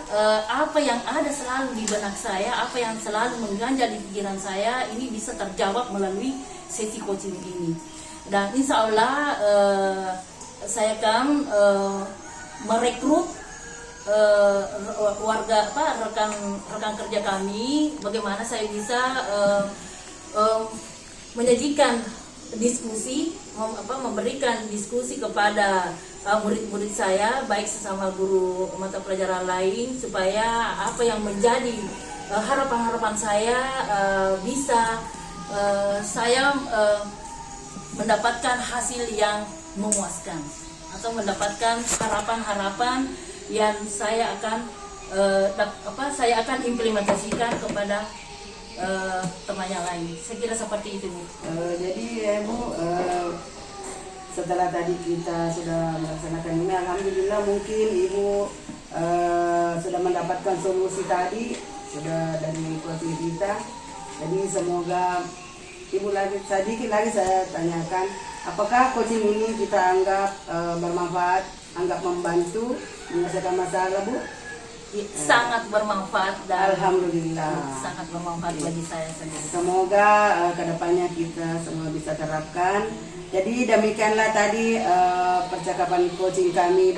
apa yang ada selalu di benak saya, apa yang selalu mengganjal di pikiran saya, ini bisa terjawab melalui sesi coaching ini. Dan insya Allah saya akan merekrut rekan kerja kami, bagaimana saya bisa menyajikan diskusi, memberikan diskusi kepada murid-murid saya, baik sesama guru mata pelajaran lain, supaya apa yang menjadi harapan-harapan saya bisa saya mendapatkan hasil yang memuaskan, atau mendapatkan harapan-harapan yang saya akan implementasikan kepada teman yang lain. Saya kira seperti itu, Bu. Jadi Bu, setelah tadi kita sudah melaksanakan ini, alhamdulillah mungkin Ibu sudah mendapatkan solusi tadi, sudah dari coaching kita. Jadi semoga Ibu sedikit lagi saya tanyakan, apakah coaching ini kita anggap bermanfaat, anggap membantu menyelesaikan masalah, Bu? Sangat bermanfaat dan alhamdulillah sangat bermanfaat bagi saya sendiri. Semoga kedepannya kita semua bisa terapkan. Jadi demikianlah tadi percakapan coaching kami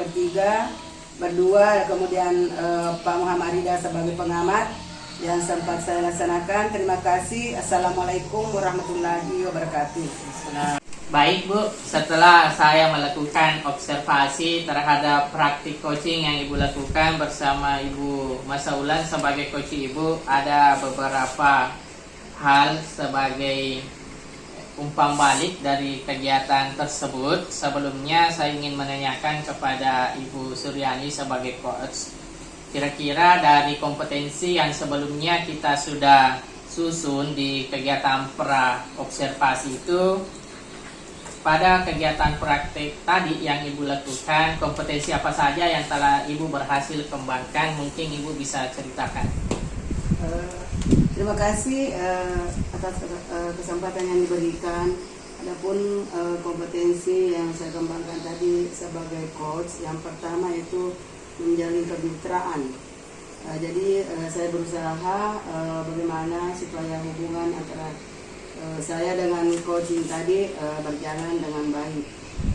berdua, kemudian Pak Muhammad Rida sebagai pengamat yang sempat saya laksanakan. Terima kasih. Assalamualaikum warahmatullahi wabarakatuh. Baik Bu, setelah saya melakukan observasi terhadap praktik coaching yang Ibu lakukan bersama Ibu Masaulan sebagai coach Ibu, ada beberapa hal sebagai umpan balik dari kegiatan tersebut. Sebelumnya saya ingin menanyakan kepada Ibu Suryani sebagai coach, kira-kira dari kompetensi yang sebelumnya kita sudah susun di kegiatan pra-observasi itu, pada kegiatan praktik tadi yang Ibu lakukan, kompetensi apa saja yang telah Ibu berhasil kembangkan? Mungkin Ibu bisa ceritakan. Terima kasih atas kesempatan yang diberikan. Adapun kompetensi yang saya kembangkan tadi sebagai coach, yang pertama itu menjalin kemitraan. Jadi saya berusaha bagaimana supaya hubungan antara saya dengan coaching tadi berjalan dengan baik.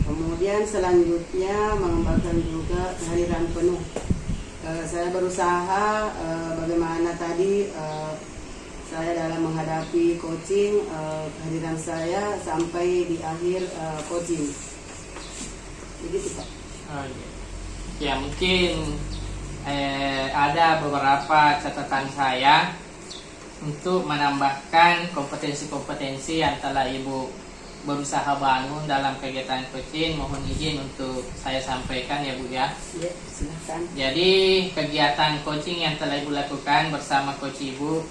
Kemudian selanjutnya mengembangkan juga kehadiran penuh. Saya berusaha bagaimana tadi saya dalam menghadapi coaching, kehadiran saya sampai di akhir coaching. Begitu Pak. Oh, iya. Ya mungkin ada beberapa catatan saya untuk menambahkan kompetensi-kompetensi yang telah Ibu berusaha bangun dalam kegiatan coaching. Mohon izin untuk saya sampaikan ya Bu ya. Ya, silakan. Jadi kegiatan coaching yang telah Ibu lakukan bersama coach Ibu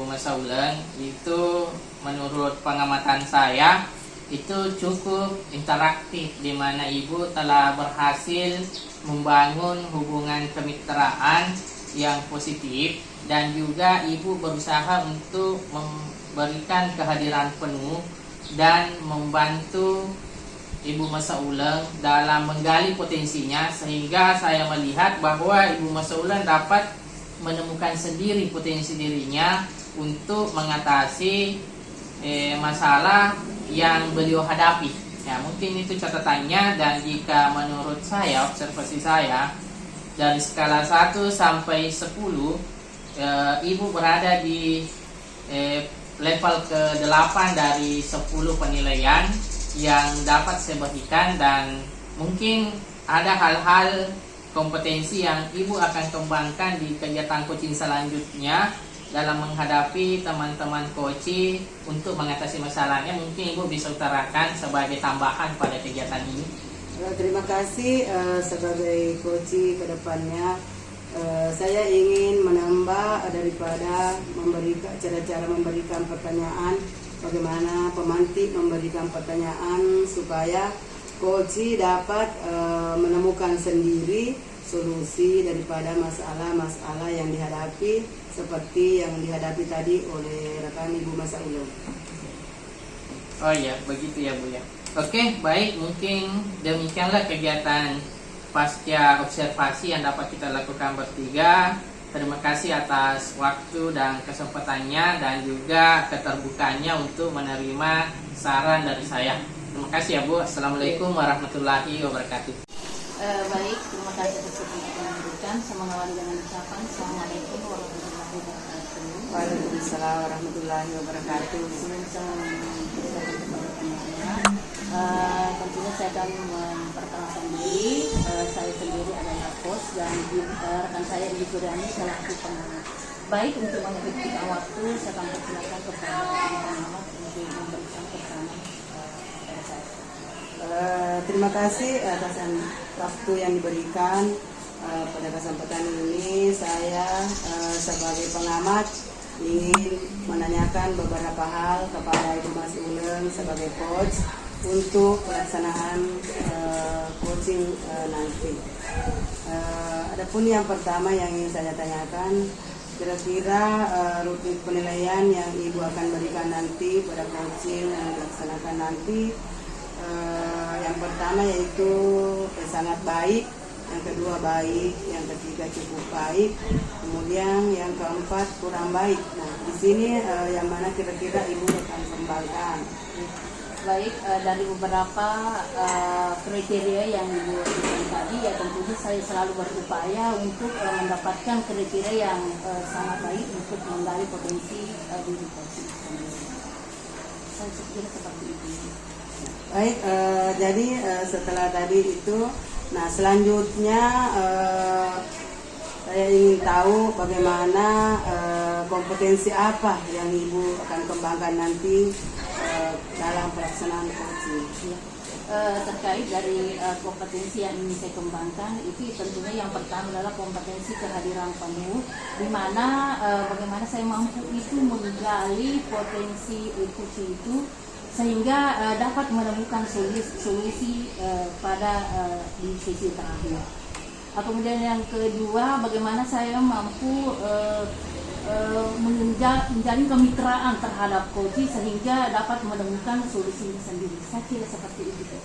Masaulan itu menurut pengamatan saya itu cukup interaktif, di mana Ibu telah berhasil membangun hubungan kemitraan yang positif, dan juga Ibu berusaha untuk memberikan kehadiran penuh dan membantu Ibu Masaulan dalam menggali potensinya, sehingga saya melihat bahwa Ibu Masaulan dapat menemukan sendiri potensi dirinya untuk mengatasi masalah yang beliau hadapi. Ya, mungkin itu catatannya, dan jika menurut saya, observasi saya, dari skala 1 sampai 10, Ibu berada di level ke-8 dari 10 penilaian yang dapat saya berikan, dan mungkin ada hal-hal kompetensi yang Ibu akan kembangkan di kegiatan coaching selanjutnya dalam menghadapi teman-teman coaching untuk mengatasi masalahnya. Mungkin Ibu bisa utarakan sebagai tambahan pada kegiatan ini. Terima kasih. Sebagai coaching ke depannya, saya ingin menambah daripada memberikan cara-cara memberikan pertanyaan, bagaimana pemantik memberikan pertanyaan supaya coaching dapat menemukan sendiri solusi daripada masalah-masalah yang dihadapi, seperti yang dihadapi tadi oleh rekan Ibu Masa Ulum. Oh ya, begitu ya Bu ya. Oke, baik, mungkin demikianlah kegiatan pasca observasi yang dapat kita lakukan bertiga. Terima kasih atas waktu dan kesempatannya, dan juga keterbukaannya untuk menerima saran dari saya. Terima kasih ya Bu. Assalamualaikum warahmatullahi wabarakatuh. Baik, terima kasih atas kesempatan yang diberikan. Saya mengawali dengan ucapan Assalamualaikum warahmatullahi wabarakatuh. Waalaikumsalam warahmatullahi wabarakatuh. Sebelum saya mempersiapkan pertanyaannya, tentunya saya akan memperkenalkan diri. Saya sendiri adalah coach, dan rekan saya Ibu Suryani selaku pengamat. Baik, untuk menghabiskan waktu, saya akan persilakan kepada pengamat untuk memberikan keterangan kepada saya. Terima kasih atas waktu yang diberikan. Pada kesempatan ini saya sebagai pengamat ingin menanyakan beberapa hal kepada Ibu Mas Uleng sebagai coach untuk pelaksanaan coaching nanti. Adapun yang pertama yang ingin saya tanyakan, kira-kira rutin penilaian yang Ibu akan berikan nanti pada coaching yang dilaksanakan nanti, yang pertama yaitu sangat baik, yang kedua baik, yang ketiga cukup baik, kemudian yang keempat kurang baik. Nah, di sini yang mana kira-kira Ibu akan kembangkan? Baik, dari beberapa kriteria yang Ibu berikan tadi, ya tentunya saya selalu berupaya untuk mendapatkan kriteria yang sangat baik untuk menggali potensi diri coaching sendiri. Saya pikir seperti itu. Baik, jadi setelah tadi itu, nah selanjutnya saya ingin tahu bagaimana kompetensi apa yang Ibu akan kembangkan nanti dalam pelaksanaan coaching. Ya. Terkait dari kompetensi yang ingin saya kembangkan, itu tentunya yang pertama adalah kompetensi kehadiran penuh, di mana bagaimana saya mampu itu menggali potensi coaching itu sehingga dapat menemukan solusi pada di sesi terakhir. Kemudian yang kedua, bagaimana saya mampu menjalin kemitraan terhadap coaching sehingga dapat menemukan solusi sendiri. Saya kira seperti itu.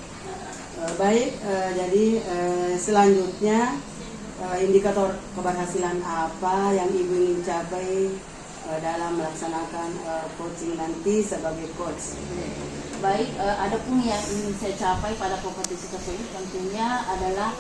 Baik, jadi selanjutnya indikator keberhasilan apa yang Ibu ingin capai dalam melaksanakan coaching nanti sebagai coach? Baik, adapun yang ingin saya capai pada kompetensi tersebut tentunya adalah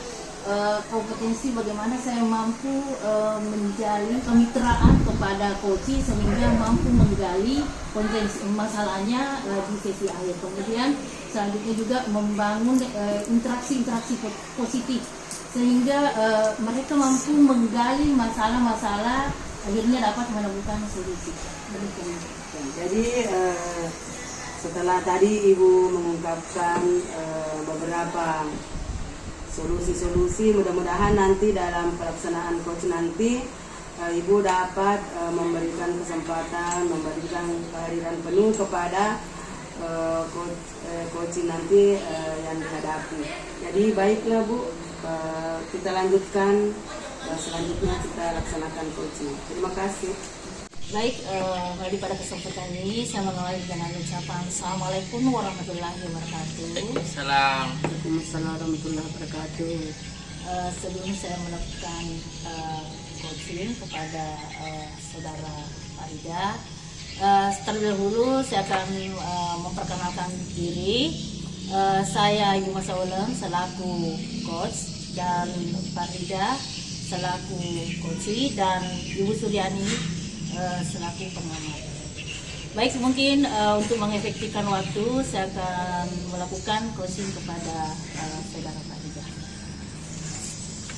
kompetensi bagaimana saya mampu menjalin kemitraan kepada coaching sehingga mampu menggali potensi masalahnya di sesi akhir. Kemudian selanjutnya juga membangun interaksi-interaksi positif sehingga mereka mampu menggali masalah-masalah, akhirnya dapat menemukan solusi. Demikian. Jadi setelah tadi Ibu mengungkapkan beberapa solusi-solusi, mudah-mudahan nanti dalam pelaksanaan coach nanti Ibu dapat memberikan kesempatan, memberikan kehadiran penuh kepada coaching nanti yang dihadapi. Jadi baiklah Bu, kita lanjutkan, selanjutnya kita laksanakan coaching. Terima kasih. Baik, pada kesempatan ini saya mengawali dengan ucapan Assalamualaikum warahmatullahi wabarakatuh. Salam. Waalaikumsalam warahmatullahi wabarakatuh. sebelum saya melakukan coaching kepada saudara Farida, terlebih dahulu saya akan memperkenalkan diri. Saya Yuma Saulem selaku coach dan Farida selaku coach dan Ibu Suryani selaku pengamat. Baik, mungkin untuk mengefektifkan waktu saya akan melakukan coaching kepada saudara Farida.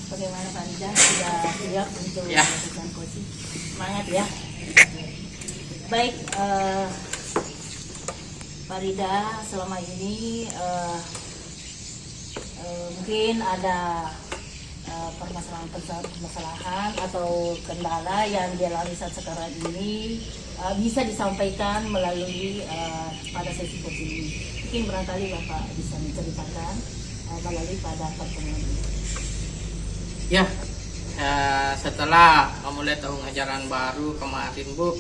Bagaimana Farida, sudah siap untuk melakukan coaching? Semangat ya. Baik, Farida, selama ini mungkin ada permasalahan atau kendala yang dialami saat sekarang ini bisa disampaikan melalui pada sesi coaching ini. Mungkin barangkali Bapak bisa menceritakan melalui pada pertemuan ini. Ya, setelah memulai tahun ajaran baru kemarin Bu,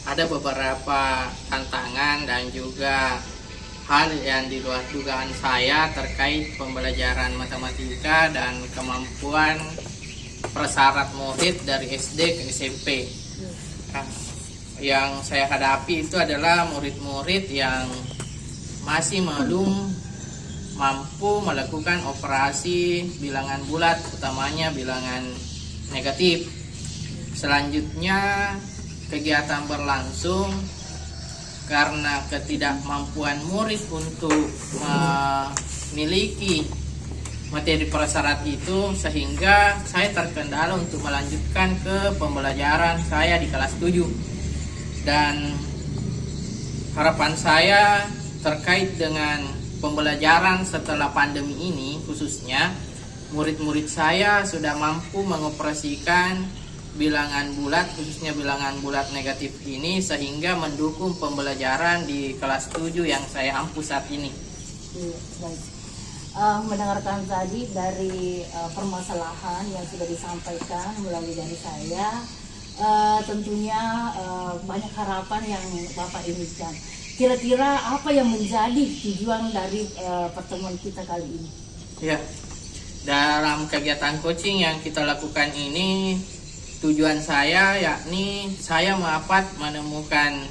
ada beberapa tantangan dan juga hal yang di luar dugaan saya terkait pembelajaran matematika dan kemampuan prasyarat murid dari SD ke SMP. Yang saya hadapi itu adalah murid-murid yang masih belum mampu melakukan operasi bilangan bulat, utamanya bilangan negatif. Selanjutnya kegiatan berlangsung karena ketidakmampuan murid untuk memiliki materi prasyarat itu, sehingga saya terkendala untuk melanjutkan ke pembelajaran saya di kelas 7. Dan harapan saya terkait dengan pembelajaran setelah pandemi ini, khususnya murid-murid saya sudah mampu mengoperasikan bilangan bulat, khususnya bilangan bulat negatif ini, sehingga mendukung pembelajaran di kelas 7 yang saya ampu saat ini. Baik. Mendengarkan tadi dari permasalahan yang sudah disampaikan melalui dari saya, tentunya banyak harapan yang Bapak inginkan. Kira-kira apa yang menjadi tujuan dari pertemuan kita kali ini? Ya, dalam kegiatan coaching yang kita lakukan ini, tujuan saya yakni saya menemukan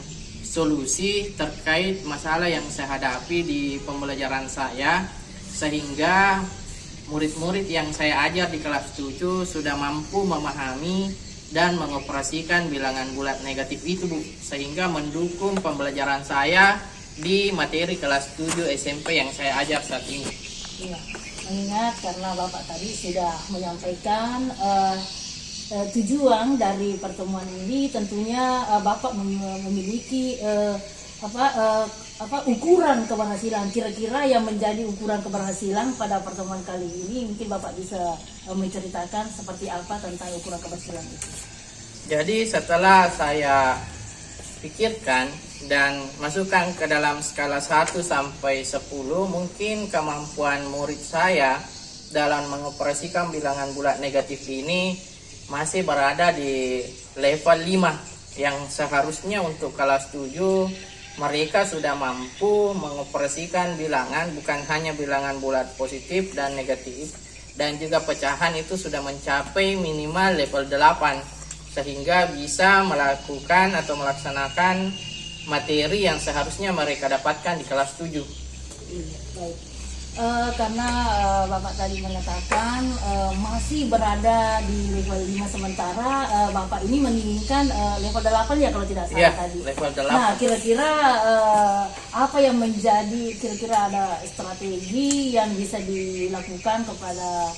solusi terkait masalah yang saya hadapi di pembelajaran saya, sehingga murid-murid yang saya ajar di kelas 7 sudah mampu memahami dan mengoperasikan bilangan bulat negatif itu Bu, sehingga mendukung pembelajaran saya di materi kelas 7 SMP yang saya ajar saat ini. Iya, mengingat karena Bapak tadi sudah menyampaikan tujuan dari pertemuan ini, tentunya Bapak memiliki ukuran keberhasilan. Kira-kira yang menjadi ukuran keberhasilan pada pertemuan kali ini, mungkin Bapak bisa menceritakan seperti apa tentang ukuran keberhasilan itu. Jadi setelah saya pikirkan dan masukkan ke dalam skala 1 sampai 10, mungkin kemampuan murid saya dalam mengoperasikan bilangan bulat negatif ini masih berada di level 5, yang seharusnya untuk kelas 7 mereka sudah mampu mengoperasikan bilangan, bukan hanya bilangan bulat positif dan negatif, dan juga pecahan itu sudah mencapai minimal level 8, sehingga bisa melakukan atau melaksanakan materi yang seharusnya mereka dapatkan di kelas 7. Baik. Karena Bapak tadi mengatakan masih berada di level 5, sementara Bapak ini menginginkan level 8 ya kalau tidak salah tadi. Level 8. Nah, kira-kira apa yang menjadi, kira-kira ada strategi yang bisa dilakukan kepada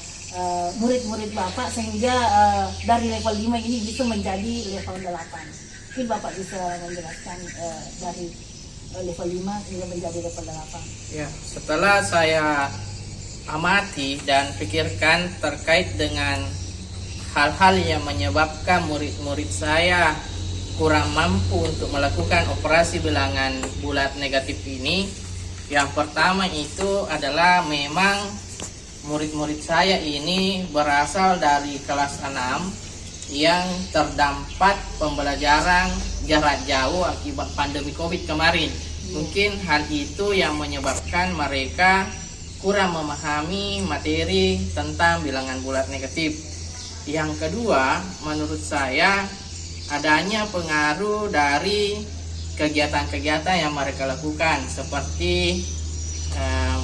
murid-murid Bapak sehingga dari level 5 ini bisa menjadi level 8. Mungkin Bapak bisa menjelaskan dari level 5 hingga menjadi level 8. Ya, setelah saya amati dan pikirkan terkait dengan hal-hal yang menyebabkan murid-murid saya kurang mampu untuk melakukan operasi bilangan bulat negatif ini, yang pertama itu adalah memang murid-murid saya ini berasal dari kelas 6 yang terdampak pembelajaran jarak jauh akibat pandemi COVID kemarin. Mungkin hal itu yang menyebabkan mereka kurang memahami materi tentang bilangan bulat negatif. Yang kedua, menurut saya adanya pengaruh dari kegiatan-kegiatan yang mereka lakukan seperti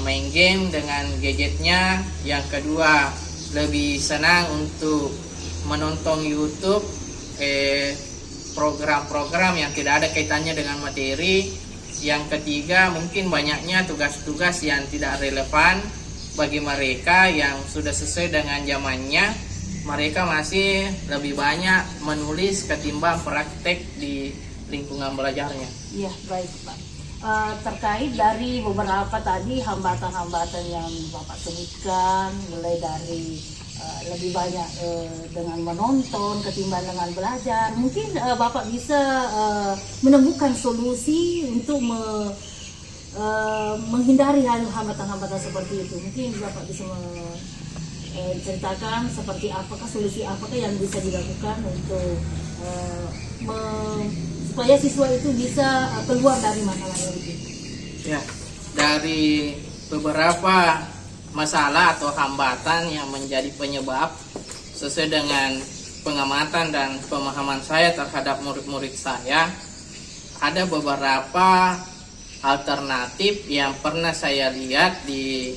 main game dengan gadgetnya. Yang kedua, lebih senang untuk menonton YouTube program-program yang tidak ada kaitannya dengan materi. Yang ketiga, mungkin banyaknya tugas-tugas yang tidak relevan bagi mereka yang sudah sesuai dengan zamannya. Mereka masih lebih banyak menulis ketimbang praktek di lingkungan belajarnya. Iya, baik Pak. Terkait dari beberapa tadi hambatan-hambatan yang Bapak sebutkan, mulai dari lebih banyak dengan menonton ketimbang dengan belajar, mungkin Bapak bisa menemukan solusi untuk menghindari hambatan-hambatan seperti itu. Mungkin Bapak bisa ceritakan seperti apakah solusi apakah yang bisa dilakukan untuk supaya siswa itu bisa keluar dari masalahnya itu. Ya, dari beberapa masalah atau hambatan yang menjadi penyebab sesuai dengan pengamatan dan pemahaman saya terhadap murid-murid saya, ada beberapa alternatif yang pernah saya lihat di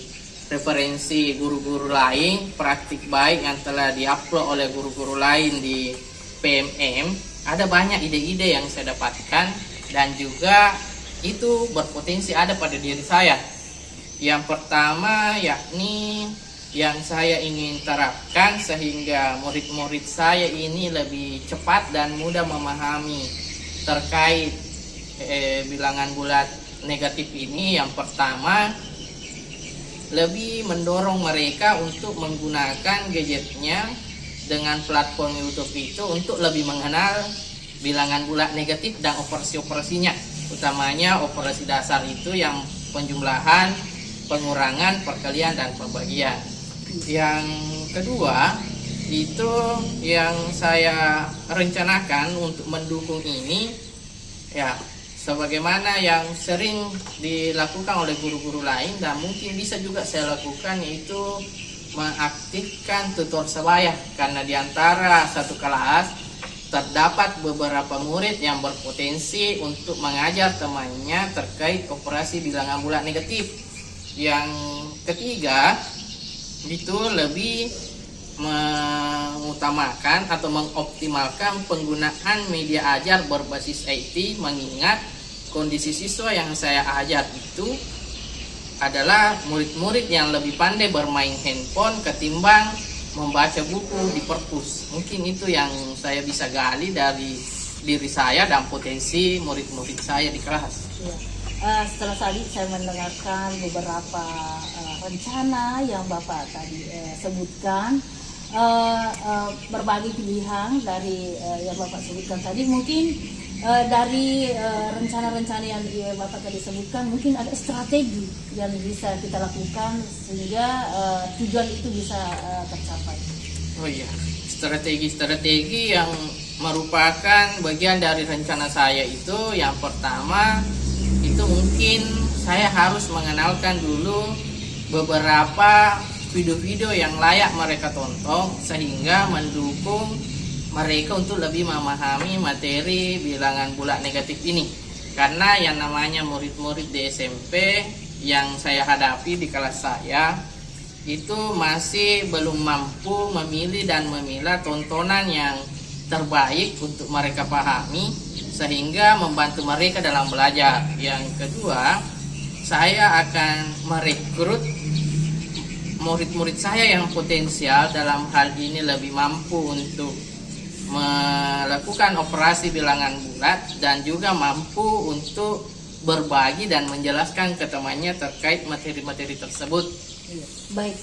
referensi guru-guru lain, praktik baik yang telah diupload oleh guru-guru lain di PMM. Ada banyak ide-ide yang saya dapatkan dan juga itu berpotensi ada pada diri saya. Yang pertama yakni yang saya ingin terapkan sehingga murid-murid saya ini lebih cepat dan mudah memahami terkait bilangan bulat negatif ini. Yang pertama, lebih mendorong mereka untuk menggunakan gadgetnya dengan platform YouTube itu untuk lebih mengenal bilangan bulat negatif dan operasi-operasinya, utamanya operasi dasar itu yang penjumlahan, pengurangan, perkalian, dan pembagian. Yang kedua, itu yang saya rencanakan untuk mendukung ini, ya sebagaimana yang sering dilakukan oleh guru-guru lain dan mungkin bisa juga saya lakukan, yaitu mengaktifkan tutor sebaya, karena di antara satu kelas terdapat beberapa murid yang berpotensi untuk mengajar temannya terkait operasi bilangan bulat negatif. Yang ketiga, itu lebih mengutamakan atau mengoptimalkan penggunaan media ajar berbasis IT, mengingat kondisi siswa yang saya ajar itu adalah murid-murid yang lebih pandai bermain handphone ketimbang membaca buku di perpus. Mungkin itu yang saya bisa gali dari diri saya dan potensi murid-murid saya di kelas. Ya. Setelah tadi saya mendengarkan beberapa rencana yang Bapak tadi sebutkan, berbagai pilihan dari yang Bapak sebutkan tadi, mungkin dari rencana-rencana yang Bapak tadi sebutkan, mungkin ada strategi yang bisa kita lakukan sehingga tujuan itu bisa tercapai. Oh iya, strategi-strategi yang merupakan bagian dari rencana saya itu, yang pertama itu mungkin saya harus mengenalkan dulu beberapa video-video yang layak mereka tonton sehingga mendukung mereka untuk lebih memahami materi bilangan bulat negatif ini. Karena yang namanya murid-murid di SMP yang saya hadapi di kelas saya itu masih belum mampu memilih dan memilah tontonan yang terbaik untuk mereka pahami sehingga membantu mereka dalam belajar. Yang kedua, saya akan merekrut murid-murid saya yang potensial dalam hal ini lebih mampu untuk melakukan operasi bilangan bulat dan juga mampu untuk berbagi dan menjelaskan ke temannya terkait materi-materi tersebut. Baik,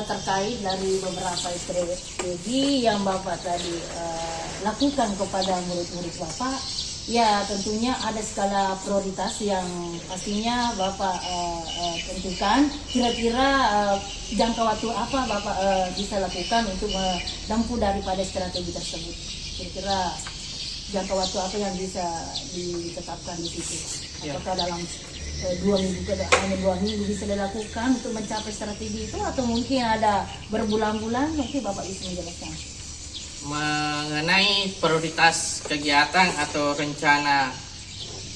terkait dari beberapa strategi yang Bapak tadi lakukan kepada murid-murid Bapak, ya tentunya ada skala prioritas yang pastinya Bapak tentukan. Kira-kira jangka waktu apa Bapak bisa lakukan untuk menempuh daripada strategi tersebut? Kira-kira jangka waktu apa yang bisa ditetapkan di situ? Apakah dalam hanya 2 minggu bisa dilakukan untuk mencapai strategi itu, atau mungkin ada berbulan-bulan? Mungkin Bapak bisa menjelaskan. Mengenai prioritas kegiatan atau rencana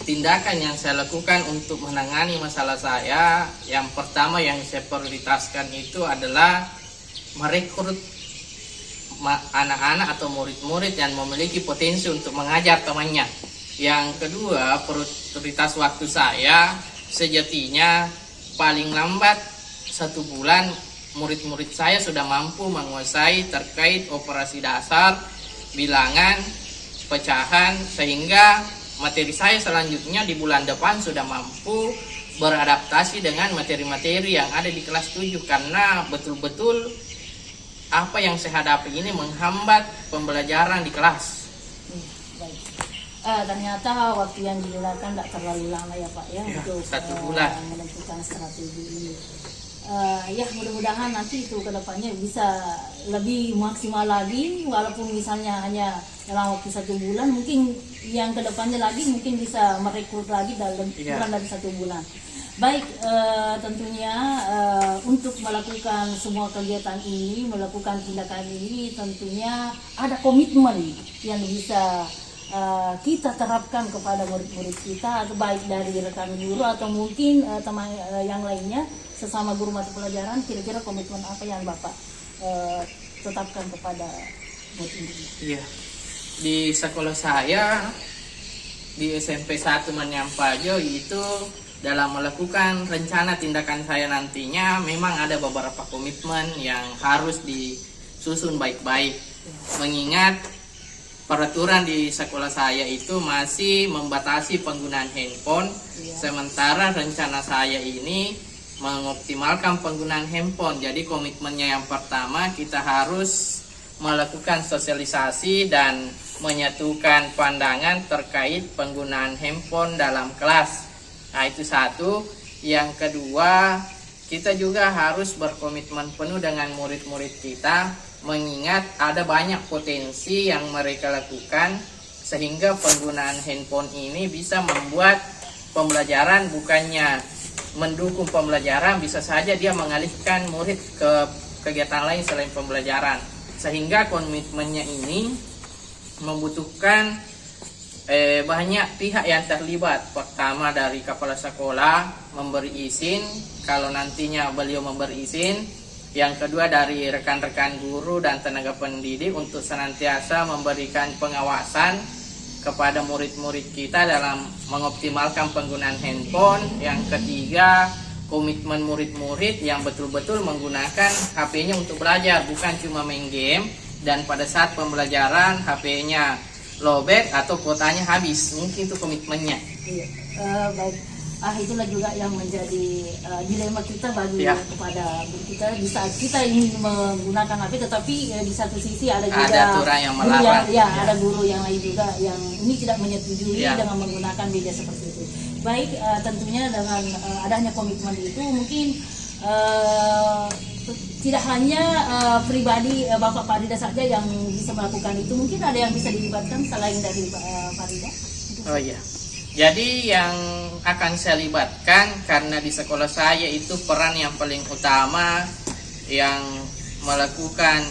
tindakan yang saya lakukan untuk menangani masalah saya, yang pertama yang saya prioritaskan itu adalah merekrut anak-anak atau murid-murid yang memiliki potensi untuk mengajar temannya. Yang kedua, prioritas waktu saya sejatinya paling lambat 1 bulan murid-murid saya sudah mampu menguasai terkait operasi dasar, bilangan, pecahan, sehingga materi saya selanjutnya di bulan depan sudah mampu beradaptasi dengan materi-materi yang ada di kelas 7, karena betul-betul apa yang saya hadapi ini menghambat pembelajaran di kelas. Baik. Ternyata waktu yang digunakan tidak terlalu lama ya Pak ya, untuk 1 bulan menentukan strategi ini. Ya mudah-mudahan nanti itu kedepannya bisa lebih maksimal lagi, walaupun misalnya hanya dalam waktu 1 bulan, mungkin yang kedepannya lagi mungkin bisa merekrut lagi dalam kurang dari 1 bulan. Baik, tentunya untuk melakukan semua kegiatan ini, melakukan tindakan ini, tentunya ada komitmen yang bisa kita terapkan kepada murid-murid kita, atau baik dari rekan guru atau mungkin teman yang lainnya sesama guru mata pelajaran. Kira-kira komitmen apa yang Bapak tetapkan kepada murid ini? Iya, di sekolah saya di SMP 1 Manyampajo itu dalam melakukan rencana tindakan saya nantinya memang ada beberapa komitmen yang harus disusun baik-baik, mengingat peraturan di sekolah saya itu masih membatasi penggunaan handphone, sementara rencana saya ini mengoptimalkan penggunaan handphone. Jadi komitmennya yang pertama, kita harus melakukan sosialisasi dan menyatukan pandangan terkait penggunaan handphone dalam kelas. Nah, itu satu. Yang kedua, kita juga harus berkomitmen penuh dengan murid-murid kita, mengingat ada banyak potensi yang mereka lakukan, sehingga penggunaan handphone ini bisa membuat pembelajaran bukannya mendukung pembelajaran, bisa saja dia mengalihkan murid ke kegiatan lain selain pembelajaran. Sehingga komitmennya ini membutuhkan banyak pihak yang terlibat. Pertama dari kepala sekolah memberi izin kalau nantinya beliau memberi izin. Yang kedua dari rekan-rekan guru dan tenaga pendidik untuk senantiasa memberikan pengawasan kepada murid-murid kita dalam mengoptimalkan penggunaan handphone. Yang ketiga, komitmen murid-murid yang betul-betul menggunakan HP-nya untuk belajar, bukan cuma main game, dan pada saat pembelajaran HP-nya lowbat atau kuotanya habis. Mungkin itu komitmennya. Iya, baik. Itulah juga yang menjadi dilema kita bagi kepada kita. Di saat kita ingin menggunakan HP, tetapi di satu sisi ada juga aturan yang melarang. Ada guru yang lain juga yang ini tidak menyetujui dengan menggunakan media seperti itu. Baik, tentunya dengan adanya komitmen itu mungkin tidak hanya pribadi Bapak Farida saja yang bisa melakukan itu, mungkin ada yang bisa dilibatkan selain dari Farida. Oh iya. Jadi yang akan saya libatkan, karena di sekolah saya itu peran yang paling utama yang melakukan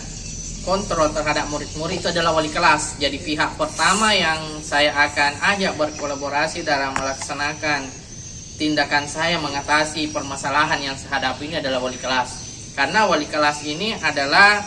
kontrol terhadap murid-murid itu adalah wali kelas. Jadi pihak pertama yang saya akan ajak berkolaborasi dalam melaksanakan tindakan saya mengatasi permasalahan yang saya hadapi ini adalah wali kelas. Karena wali kelas ini adalah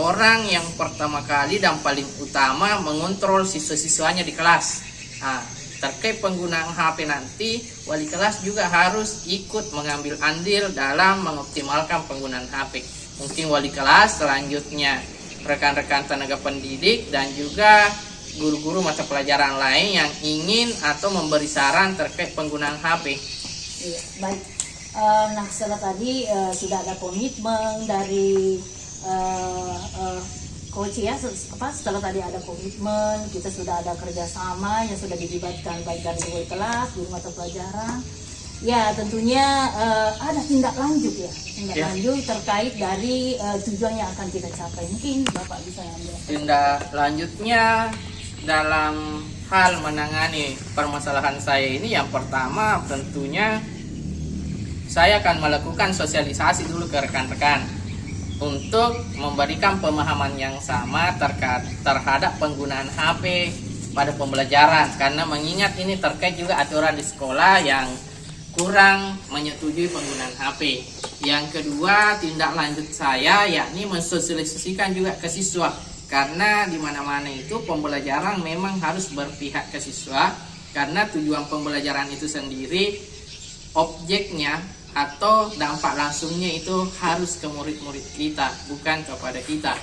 orang yang pertama kali dan paling utama mengontrol siswa-siswanya di kelas. Nah, terkait penggunaan HP nanti, wali kelas juga harus ikut mengambil andil dalam mengoptimalkan penggunaan HP. Mungkin wali kelas, selanjutnya rekan-rekan tenaga pendidik, dan juga guru-guru mata pelajaran lain yang ingin atau memberi saran terkait penggunaan HP. Iya, baik. Nah, setelah tadi sudah ada komitmen dari Coach ya, setelah tadi ada komitmen, kita sudah ada kerjasama yang sudah dilibatkan baik dari guru kelas, guru mata pelajaran. Ya, tentunya ada tindak lanjut lanjut terkait dari tujuan yang akan kita capai. Mungkin Bapak bisa ambil. Tindak lanjutnya dalam hal menangani permasalahan saya ini, yang pertama tentunya saya akan melakukan sosialisasi dulu ke rekan-rekan untuk memberikan pemahaman yang sama terhadap penggunaan HP pada pembelajaran, karena mengingat ini terkait juga aturan di sekolah yang kurang menyetujui penggunaan HP. Yang kedua, tindak lanjut saya yakni mensosialisasikan juga ke siswa, karena di mana-mana itu pembelajaran memang harus berpihak ke siswa, karena tujuan pembelajaran itu sendiri objeknya atau dampak langsungnya itu harus ke murid-murid kita, bukan kepada kita.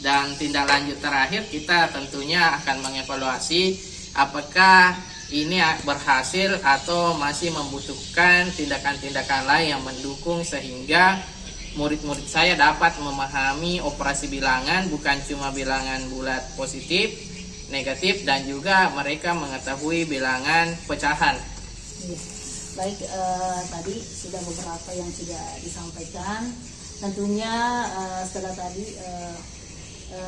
Dan tindak lanjut terakhir, kita tentunya akan mengevaluasi apakah ini berhasil atau masih membutuhkan tindakan-tindakan lain yang mendukung sehingga murid-murid saya dapat memahami operasi bilangan, bukan cuma bilangan bulat positif, negatif, dan juga mereka mengetahui bilangan pecahan. Baik, tadi sudah beberapa yang sudah disampaikan. Tentunya setelah tadi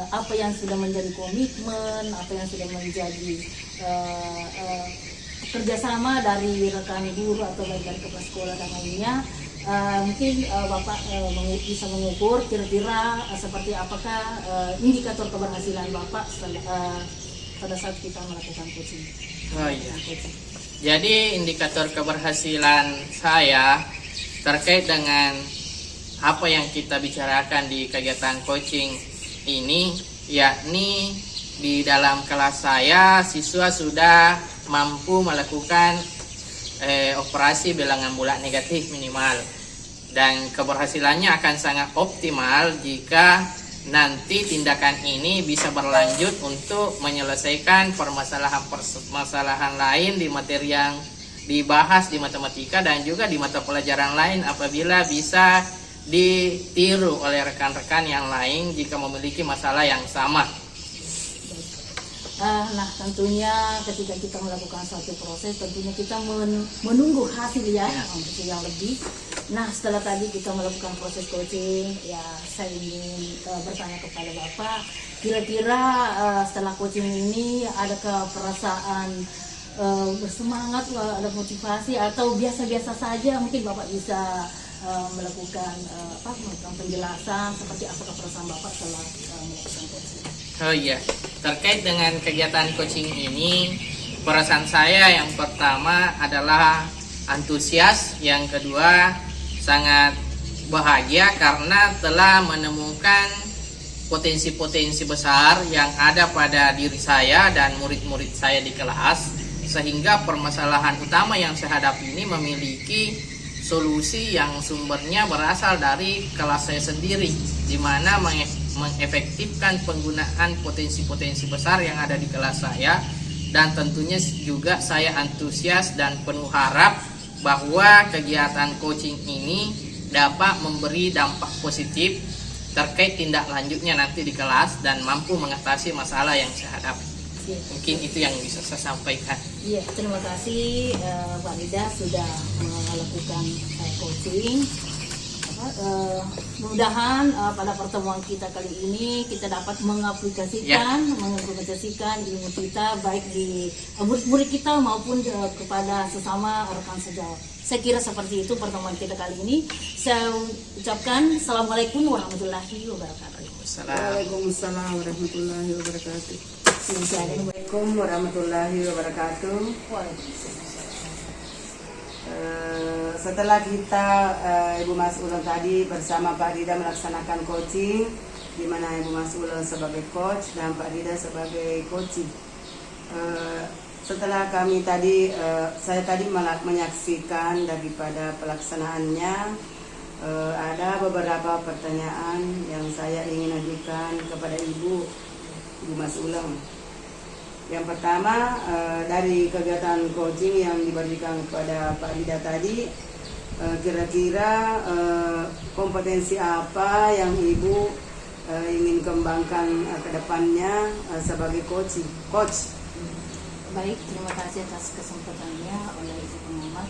apa yang sudah menjadi komitmen, apa yang sudah menjadi kerjasama dari rekan guru atau baik dari kepala sekolah dan lainnya, mungkin Bapak bisa mengukur kira-kira seperti apakah indikator keberhasilan Bapak pada saat kita melakukan coaching. Oh iya. Jadi indikator keberhasilan saya terkait dengan apa yang kita bicarakan di kegiatan coaching ini, yakni di dalam kelas saya siswa sudah mampu melakukan operasi bilangan bulat negatif minimal, dan keberhasilannya akan sangat optimal jika nanti tindakan ini bisa berlanjut untuk menyelesaikan permasalahan lain di materi yang dibahas di matematika dan juga di mata pelajaran lain apabila bisa ditiru oleh rekan-rekan yang lain jika memiliki masalah yang sama. Nah, tentunya ketika kita melakukan suatu proses, tentunya kita menunggu hasil ya, hasil yang lebih. Nah, setelah tadi kita melakukan proses coaching, ya saya ingin bertanya kepada Bapak, kira-kira setelah coaching ini adakah perasaan bersemangat, ada motivasi, atau biasa-biasa saja? Mungkin Bapak bisa melakukan penjelasan seperti apakah perasaan Bapak setelah melakukan coaching. Oh iya, terkait dengan kegiatan coaching ini, perasaan saya yang pertama adalah antusias, yang kedua sangat bahagia karena telah menemukan potensi-potensi besar yang ada pada diri saya dan murid-murid saya di kelas, sehingga permasalahan utama yang saya hadapi ini memiliki solusi yang sumbernya berasal dari kelas saya sendiri, di mana mengefektifkan penggunaan potensi-potensi besar yang ada di kelas saya. Dan tentunya juga saya antusias dan penuh harap bahwa kegiatan coaching ini dapat memberi dampak positif terkait tindak lanjutnya nanti di kelas dan mampu mengatasi masalah yang saya hadapi. Mungkin itu yang bisa saya sampaikan. Iya, terima kasih Pak Rida sudah melakukan coaching. Mudah-mudahan pada pertemuan kita kali ini kita dapat mengaplikasikan ilmu kita baik di murid-murid kita maupun kepada sesama rekan sejawat. Saya kira seperti itu pertemuan kita kali ini. Saya ucapkan Assalamualaikum warahmatullahi wabarakatuh. Waalaikumsalam warahmatullahi wabarakatuh. Assalamualaikum warahmatullahi wabarakatuh. Setelah kita Ibu Mas Ulun tadi bersama Pak Rida melaksanakan coaching, di mana Ibu Mas Ulun sebagai coach dan Pak Rida sebagai coaching. Setelah kami tadi, saya tadi menyaksikan daripada pelaksanaannya, ada beberapa pertanyaan yang saya ingin ajukan kepada Ibu Mas Ulun. Yang pertama, dari kegiatan coaching yang diberikan kepada Pak Rida tadi, kira-kira kompetensi apa yang Ibu ingin kembangkan ke depannya sebagai coach? Baik, terima kasih atas kesempatannya oleh Ibu Pengamat.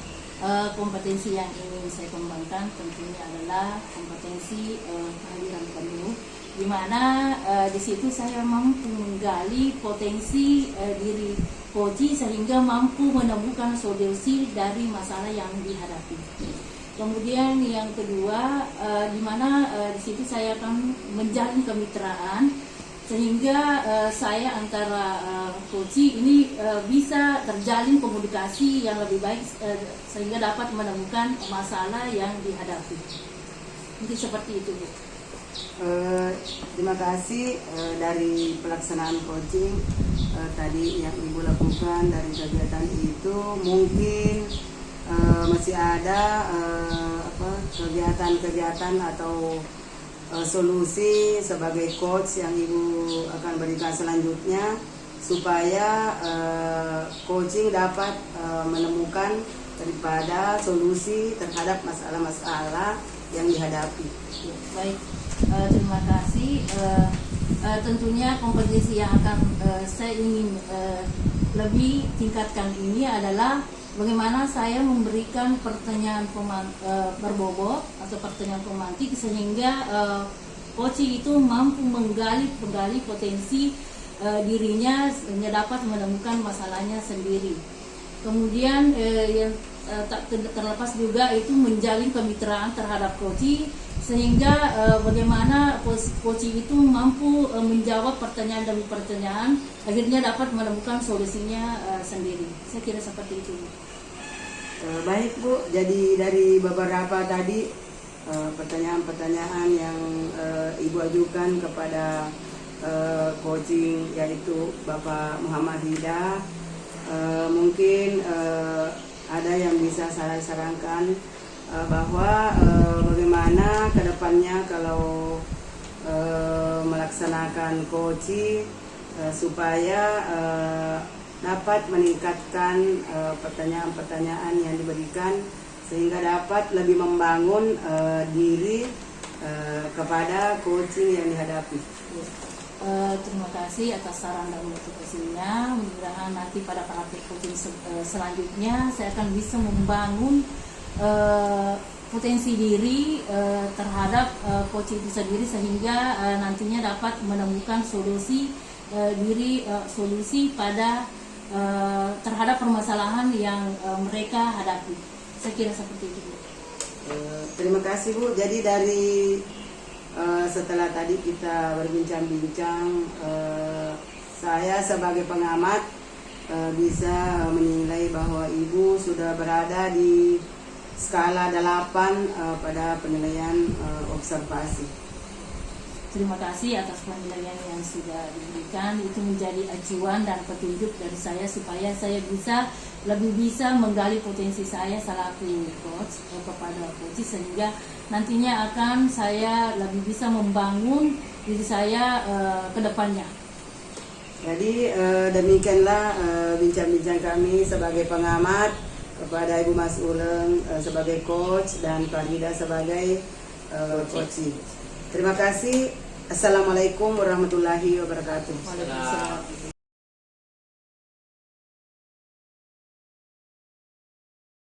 Kompetensi yang ingin saya kembangkan tentunya adalah kompetensi kehadiran penuh, di mana di situ saya mampu menggali potensi diri coach sehingga mampu menemukan solusi dari masalah yang dihadapi. Kemudian yang kedua, di mana di situ saya akan menjalin kemitraan sehingga saya antara coaching ini bisa terjalin komunikasi yang lebih baik sehingga dapat menemukan masalah yang dihadapi. Mungkin seperti itu, Bu. Terima kasih dari pelaksanaan coaching tadi yang Ibu lakukan dari kegiatan itu. Mungkin masih ada kegiatan-kegiatan atau solusi sebagai coach yang Ibu akan berikan selanjutnya supaya coaching dapat menemukan daripada solusi terhadap masalah-masalah yang dihadapi. Ya, baik, terima kasih. Tentunya kompetensi yang akan saya ingin lebih tingkatkan ini adalah bagaimana saya memberikan pertanyaan berbobot atau pertanyaan pemantik sehingga coaching itu mampu menggali potensi dirinya sehingga dapat menemukan masalahnya sendiri. Kemudian yang tak terlepas juga itu menjalin kemitraan terhadap coaching sehingga bagaimana coaching itu mampu menjawab pertanyaan demi pertanyaan akhirnya dapat menemukan solusinya sendiri. Saya kira seperti itu. Baik Bu, jadi dari beberapa tadi pertanyaan-pertanyaan yang Ibu ajukan kepada coaching yaitu Bapak Muhammad Hida, mungkin ada yang bisa saya sarankan bahwa bagaimana kedepannya kalau melaksanakan coaching supaya dapat meningkatkan pertanyaan-pertanyaan yang diberikan sehingga dapat lebih membangun diri kepada coaching yang dihadapi. Terima kasih atas saran dan motivasinya. Mudah-mudahan nanti pada praktik coaching selanjutnya saya akan bisa membangun potensi diri terhadap coaching itu sendiri sehingga nantinya dapat menemukan solusi solusi pada terhadap permasalahan yang mereka hadapi. Saya kira seperti itu, Bu. Terima kasih Bu. Jadi dari setelah tadi kita berbincang-bincang, saya sebagai pengamat bisa menilai bahwa Ibu sudah berada di skala 8 pada penilaian observasi. Terima kasih atas penilaian yang sudah diberikan. Itu menjadi acuan dan petunjuk dari saya supaya saya lebih bisa menggali potensi saya selaku coach kepada coach sehingga nantinya akan saya lebih bisa membangun diri saya ke depannya. Jadi demikianlah bincang-bincang kami sebagai pengamat kepada Ibu Mas Uleng sebagai coach dan Farida sebagai coaching. Terima kasih. Assalamualaikum warahmatullahi wabarakatuh. Waalaikumsalam.